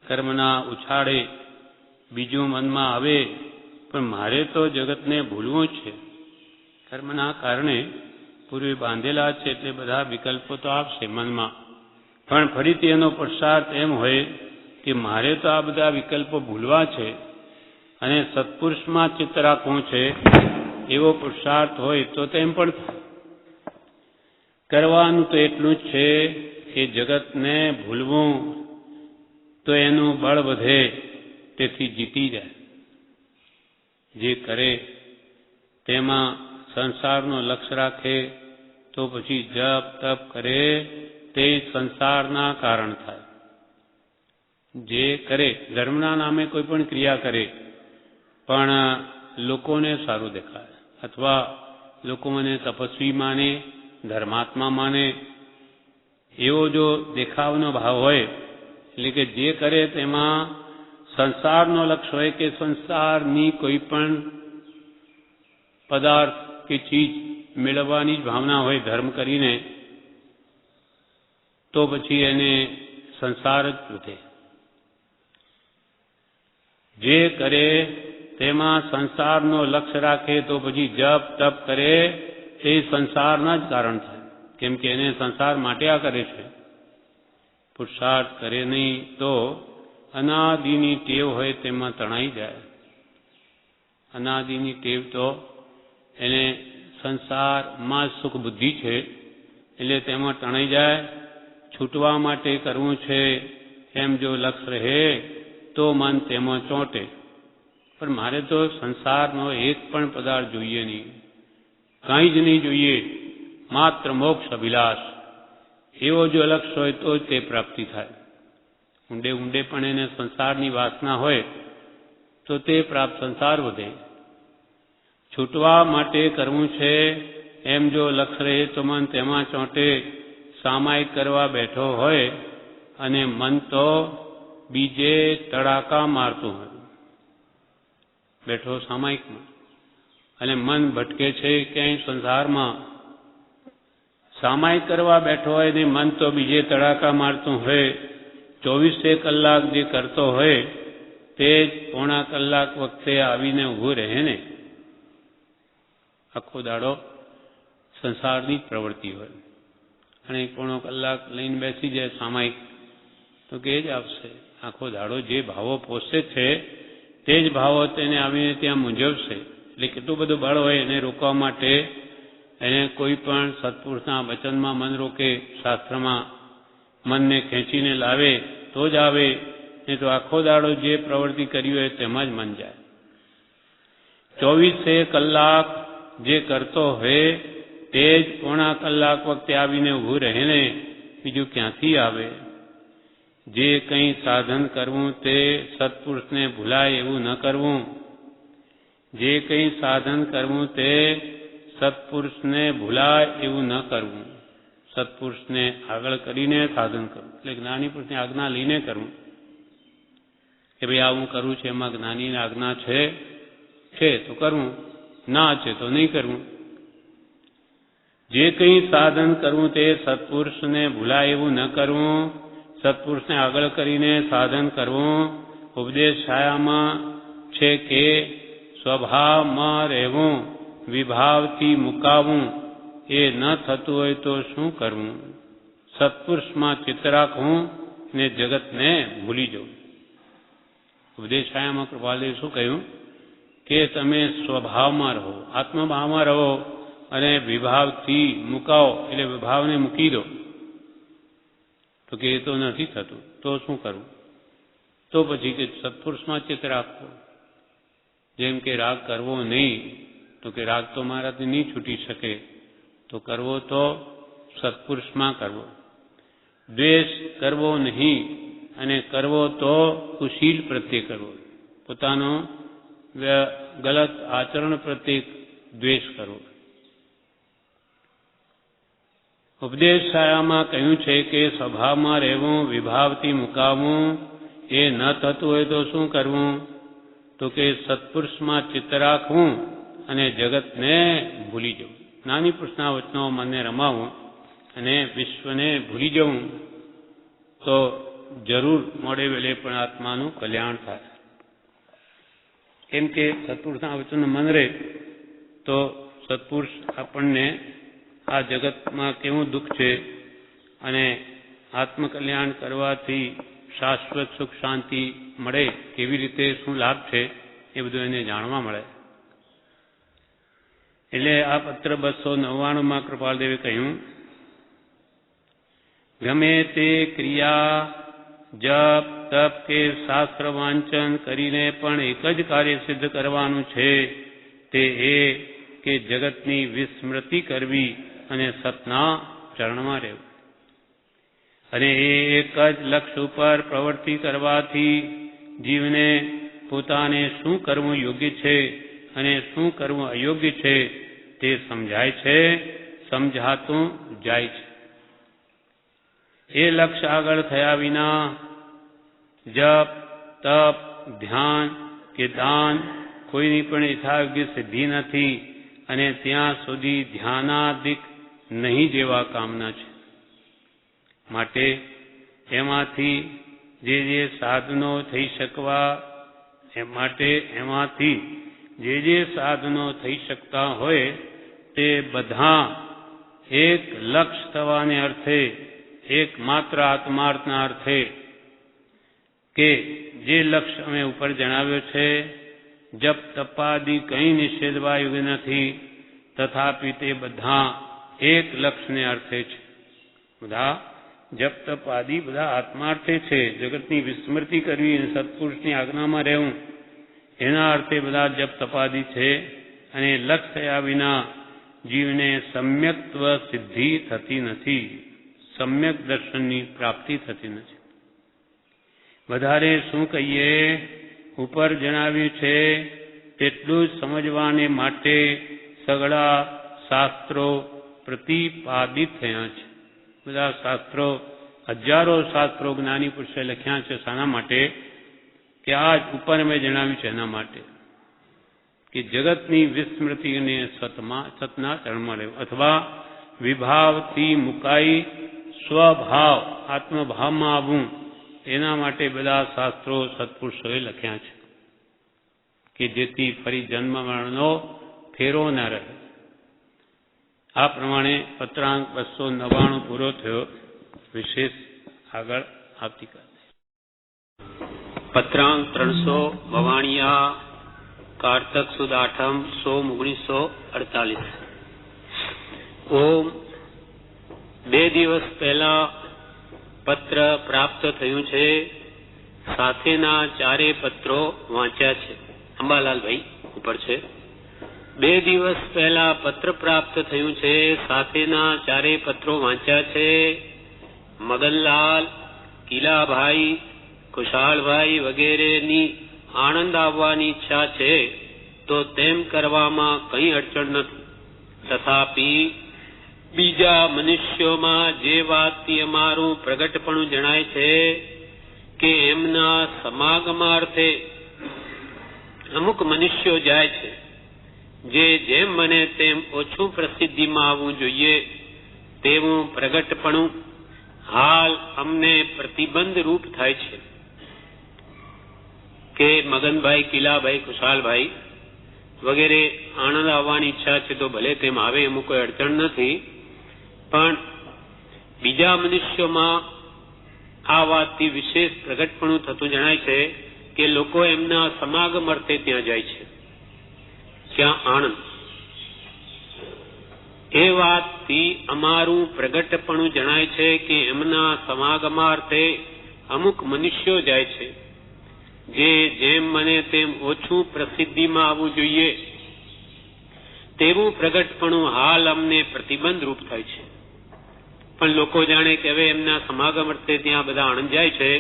કર્મના ઉછાળે બીજું મનમાં આવે, પણ મારે તો જગતને ભૂલવું છે. કર્મના કારણે પૂર્વે બાંધેલા છે એટલે બધા વિકલ્પો તો આવશે મનમાં, પણ ફરીથી એનો પુરુષાર્થ એમ હોય કે મારે તો આ બધા વિકલ્પો ભૂલવા છે અને સત્પુરુષમાં ચિત્ત રાખવું છે, એવો પુરુષાર્થ હોય તો તેમ પણ કરવાનું તો એટલું જ છે કે જગતને ભૂલવું તો એનું બળ વધે, તેથી જીતી જાય. જે કરે તેમાં સંસારનો લક્ષ્ય રાખે તો પછી જપ તપ કરે તે સંસારના કારણ થાય. જે કરે ધર્મના નામે કોઈ પણ ક્રિયા કરે પણ લોકોને સારું દેખાય, અથવા લોકો મને તપસ્વી માને, ધર્માત્મા માને, એવો જો દેખાવનો ભાવ હોય, એટલે કે જે કરે તેમાં સંસારનો લક્ષ્ય હોય કે સંસારની કોઈ પણ પદાર્થ કે ચીજ મેળવવાની જ ભાવના હોય ધર્મ કરીને, તો પછી એને સંસાર જ વધે. જે કરે તેમાં સંસારનો લક્ષ્ય રાખે તો પછી જપ તપ કરે એ સંસારના જ કારણ થાય, કેમ કે એને સંસાર માટે આ કરે છે. પુરુષાર્થ કરે નહીં તો અનાદિની ટેવ હોય તેમાં તણાઈ જાય. અનાદિની ટેવ તો એને સંસારમાં સુખ બુદ્ધિ છે એટલે તેમાં તણાઈ જાય. છૂટવા માટે કરવું છે એમ જો લક્ષ્ય રહે તો મન તેમાં ચોંટે. પણ મારે તો સંસારનો એક પણ પદાર્થ જોઈએ નહીં, કાંઈ જ નહીં જોઈએ, માત્ર મોક્ષ અભિલાષ, એવો જો લક્ષ્ય હોય તો તે પ્રાપ્તિ થાય. ઊંડે ઊંડે પણ એને સંસારની વાસના હોય તો તે પ્રાપ્ત સંસાર વધે. છૂટવા માટે કરવું છે એમ જો લક્ષ્ય રહે તો મન તેમાં ચોંટે. સામાયિક કરવા બેઠો હોય અને મન તો બીજે તડાકા મારતું હોય, બેઠો સામાયિકમાં અને મન ભટકે છે ક્યાંય સંસારમાં. સામાયિક કરવા બેઠો હોય ને મન તો બીજે તડાકા મારતું હોય, 24 કલાક જે કરતો હોય તે જ પોણા કલાક વખતે આવીને ઊભું રહે ને. આખો દાડો સંસારની જ પ્રવૃત્તિ હોય અને પોણો કલાક લઈને બેસી જાય સામાયિક, તો કે જ આવશે. આખો દાડો જે ભાવો પોષે છે તે જ ભાવો તેને આવીને ત્યાં મૂંઝવશે. એટલે કેટલું બધું બળ હોય એને રોકવા માટે. એને કોઈ પણ સત્પુરુષના વચનમાં મન રોકે, શાસ્ત્રમાં મનને ખેંચીને લાવે તો જ આવે, નહીં તો આખો દાડો જે પ્રવૃત્તિ કરી હોય તેમાં જ મન જાય. 24 કલાક જે કરતો હોય તે જ પોણા કલાક વખતે આવીને ઊભું રહે ને, બીજું ક્યાંથી આવે. જે કંઈ સાધન કરવું તે સત્પુરુષને ભૂલાય એવું ન કરવું. જે કંઈ સાધન કરવું તે સત્પુરુષને ભૂલાય એવું ન કરવું. સત્પુરુષને આગળ કરીને સાધન કરવું, એટલે જ્ઞાની પુરુષની આજ્ઞા લઈને કરવું કે ભાઈ આ હું કરું છું એમાં જ્ઞાનીની આજ્ઞા છે તો કરવું, ના છે તો નહીં કરવું. જે કંઈ સાધન કરવું તે સત્પુરુષને ભૂલાય એવું ન કરવું. સત્પુરુષને આગળ કરીને સાધન કરવું. ઉપદેશ છાયામાં છે કે સ્વભાવમાં રહેવું, વિભાવથી મુકાવું. એ ન થતું હોય તો શું કરવું. સત્પુરુષમાં ચિત્ત રાખવું ને જગતને ભૂલી જવું. ઉપદેશ છાયામાં કૃપાલદેવે શું કહ્યું કે તમે સ્વભાવમાં રહો, આત્મભાવમાં રહો અને વિભાવથી મુકાવો, એટલે વિભાવને મૂકી દો. તો કે એ તો નથી થતું, તો શું કરવું. તો પછી કે સત્પુરુષમાં ચિત્ત રાખવું. જેમ કે રાગ કરવો નહીં, તો કે રાગ તો મારાથી નહીં છૂટી શકે, તો કરવો તો સત્પુરુષમાં કરવો. દ્વેષ કરવો નહીં, અને કરવો તો કુશીલ પ્રત્યે કરવો. પોતાનો ગલત આચરણ પ્રત્યે દ્વેષ કરવો. ઉપદેશ છાયામાં કહ્યું છે કે સ્વભાવમાં રહેવું, વિભાવથી મુકાવવું. એ ન થતું હોય તો શું કરવું. તો કે સત્પુરુષમાં ચિત્ત રાખવું અને જગતને ભૂલી જવું. જ્ઞાની પુરુષના વચનો મનને રમાવું અને વિશ્વને ભૂલી જવું, તો જરૂર મોડે વેલે પણ આત્માનું કલ્યાણ થાય. કેમ કે સત્પુરુષના વચનનું મન રહે તો સત્પુરુષ આપણને આ જગતમાં કેવું દુઃખ છે અને આત્મકલ્યાણ કરવાથી શાશ્વત સુખ શાંતિ મળે, કેવી રીતે શું લાભ છે એ બધું એને જાણવા મળે. એટલે આ પત્ર 299 કૃપાલદેવે કહ્યું, ગમે તે ક્રિયા જપ તપ કે શાસ્ત્ર વાંચન કરીને પણ એક જ કાર્ય સિદ્ધ કરવાનું છે, તે એ કે જગતની વિસ્મૃતિ કરવી અને સતના ચરણમાં રહેવું. અને એ એક જ લક્ષ્ય ઉપર પ્રવૃત્તિ કરવાથી જીવને પોતાને શું કરવું યોગ્ય છે અને શું કરવું અયોગ્ય છે તે સમજાય છે, સમજાતું જાય છે. એ લક્ષ્ય આગળ થયા વિના જપ તપ ધ્યાન કે દાન કોઈની પણ યથાયોગ્ય સિદ્ધિ નથી, અને ત્યાં સુધી ધ્યાનાદિક નહીં જેવા કામના છે. માટે એમાંથી જે સાધનો થઈ શકવા એમાંથી જે સાધનો થઈ શકતા હોય તે બધા એક લક્ષ્ય થવાને અર્થે, એકમાત્ર આત્માર્થના અર્થે, કે જે લક્ષ્ય અમે ઉપર જણાવ્યો છે, જપ તપાદી કંઈ નિષેધવા યોગ્ય નથી, તથાપિ તે બધા એક લક્ષ્યને અર્થે છે. બધા જપ તપ આદિ બધા આત્માર્થે છે. જગતની વિસ્મૃતિ કરવી અને સત્પુરુષની આજ્ઞામાં રહેવું એના અર્થે બધા જપ તપાદી છે. અને લક્ષ્ય થયા વિના જીવને સમ્યક્ત્વ સિદ્ધિ થતી નથી, સમ્યક દર્શનની પ્રાપ્તિ થતી નથી. વધારે શું કહીએ, ઉપર જણાવ્યું છે તેટલું જ સમજવાને માટે સઘળા શાસ્ત્રો પ્રતિપાદિત થયા છે. બધા શાસ્ત્રો, હજારો શાસ્ત્રો જ્ઞાની પુરુષે લખ્યા છે. શાના માટે? કે આ જ ઉપર મેં જણાવ્યું છે એના માટે, કે જગતની વિસ્મૃતિને સતના ચરણમાં રહેવું, અથવા વિભાવથી મુકાઈ સ્વભાવ આત્મભાવમાં આવવું, એના માટે બધા શાસ્ત્રો સત્પુરુષોએ લખ્યા છે કે જેથી ફરી જન્મ મરણનો ફેરો ન રહે. આ પ્રમાણે પત્રાંક 299 પૂરો થયો. વિશેષ આગળ આવતીકાલે. પત્રાંક 300 કારતક સુદ 8મ સોમ 1948. ઓમ 2 દિવસ પહેલા પત્ર પ્રાપ્ત થયું છે. સાથેના 4 પત્રો વાંચ્યા છે. અંબાલાલભાઈ ઉપર છે. 2 દિવસ પહેલા પત્ર પ્રાપ્ત થયું છે. સાથેના 4 પત્રો વાંચ્યા છે. મગનલાલ, કિલાભાઈ, ખુશાલભાઈ વગેરેની આનંદ આવવાની ઈચ્છા છે તો તેમ કરવામાં કંઈ અડચણ નથી. તથાપી બીજા મનુષ્યોમાં જે વાતથી અમારું પ્રગટપણું જણાય છે કે એમના સમાગમાર્થે અમુક મનુષ્યો જાય છે જે જેમ બને તેમ ઓછું પ્રસિદ્ધિમાં આવવું જોઈએ તેવું પ્રગટપણું હાલ અમને પ્રતિબંધ રૂપ થાય છે કે મગનભાઈ, કિલાભાઈ, ખુશાલભાઈ વગેરે આનંદ આવવાની ઈચ્છા છે તો ભલે તેમ આવે, એમાં કોઈ અડચણ નથી. પણ બીજા મનુષ્યોમાં આ વાતથી વિશેષ પ્રગટપણું થતું જણાય છે કે લોકો એમના સમાગમ અર્થે ત્યાં જાય છે, ત્યાં આનંદ. એ વાતથી અમારું પ્રગટપણું જણાય છે કે એમના સમાગમાર્થે અમુક મનુષ્યો જાય છે જે જેમ મને તેમ ઓછું પ્રસિદ્ધિમાં આવવું જોઈએ તેવું પ્રગટપણું હાલ અમને પ્રતિબંધ રૂપ થાય છે. પણ લોકો જાણે કે હવે એમના સમાગમ અર્થે ત્યાં બધા આનંદ જાય છે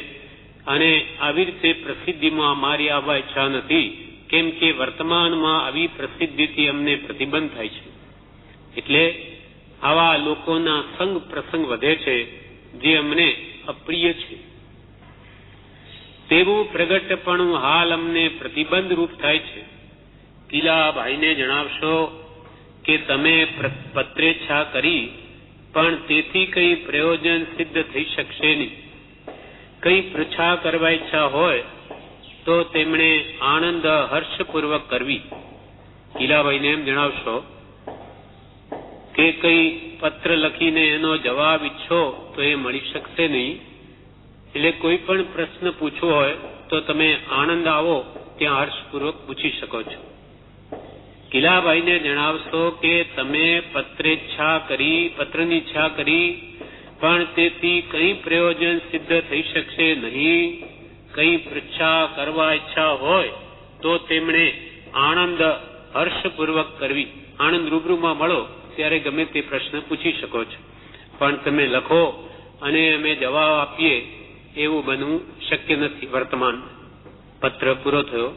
અને આવી રીતે પ્રસિદ્ધિમાં અમારી આવવા ઈચ્છા નથી, કેમ કે વર્તમાનમાં આવી પ્રસિદ્ધિથી અમને પ્રતિબંધ થાય છે. એટલે આવા લોકોના સંગ પ્રસંગ વધે છે જે અમને અપ્રિય છે. તેવું પ્રગટપણું હાલ અમને પ્રતિબંધ રૂપ થાય છે. કિલાભાઈને જણાવશો કે તમે પત્રેચ્છા કરી પણ તેથી કંઈ પ્રયોજન સિદ્ધ થઈ શકશે નહીં. કંઈ પૃચ્છા કરવા ઈચ્છા હોય તો તેમણે આનંદ હર્ષપૂર્વક કરવી. કિલાભાઈને એમ જણાવશો કે કંઈ પત્ર લખીને એનો જવાબ ઈચ્છો તો એ મળી શકશે નહીં. એટલે કોઈ પણ પ્રશ્ન પૂછવો હોય તો તમે આનંદ આવો ત્યાં હર્ષપૂર્વક પૂછી શકો છો. કિલાભાઈને જણાવશો કે તમે પત્રની ઈચ્છા કરી પણ તેથી કંઈ પ્રયોજન સિદ્ધ થઈ શકશે નહીં. કંઈ પૃચ્છા કરવા ઈચ્છા હોય તો તેમણે આનંદ હર્ષપૂર્વક કરવી. આનંદ રૂબરૂમાં મળો ત્યારે ગમે તે પ્રશ્ન પૂછી શકો છો, પણ તમે લખો અને અમે જવાબ આપીએ એવું બનવું શક્ય નથી. વર્તમાન પત્ર પૂરો થયો.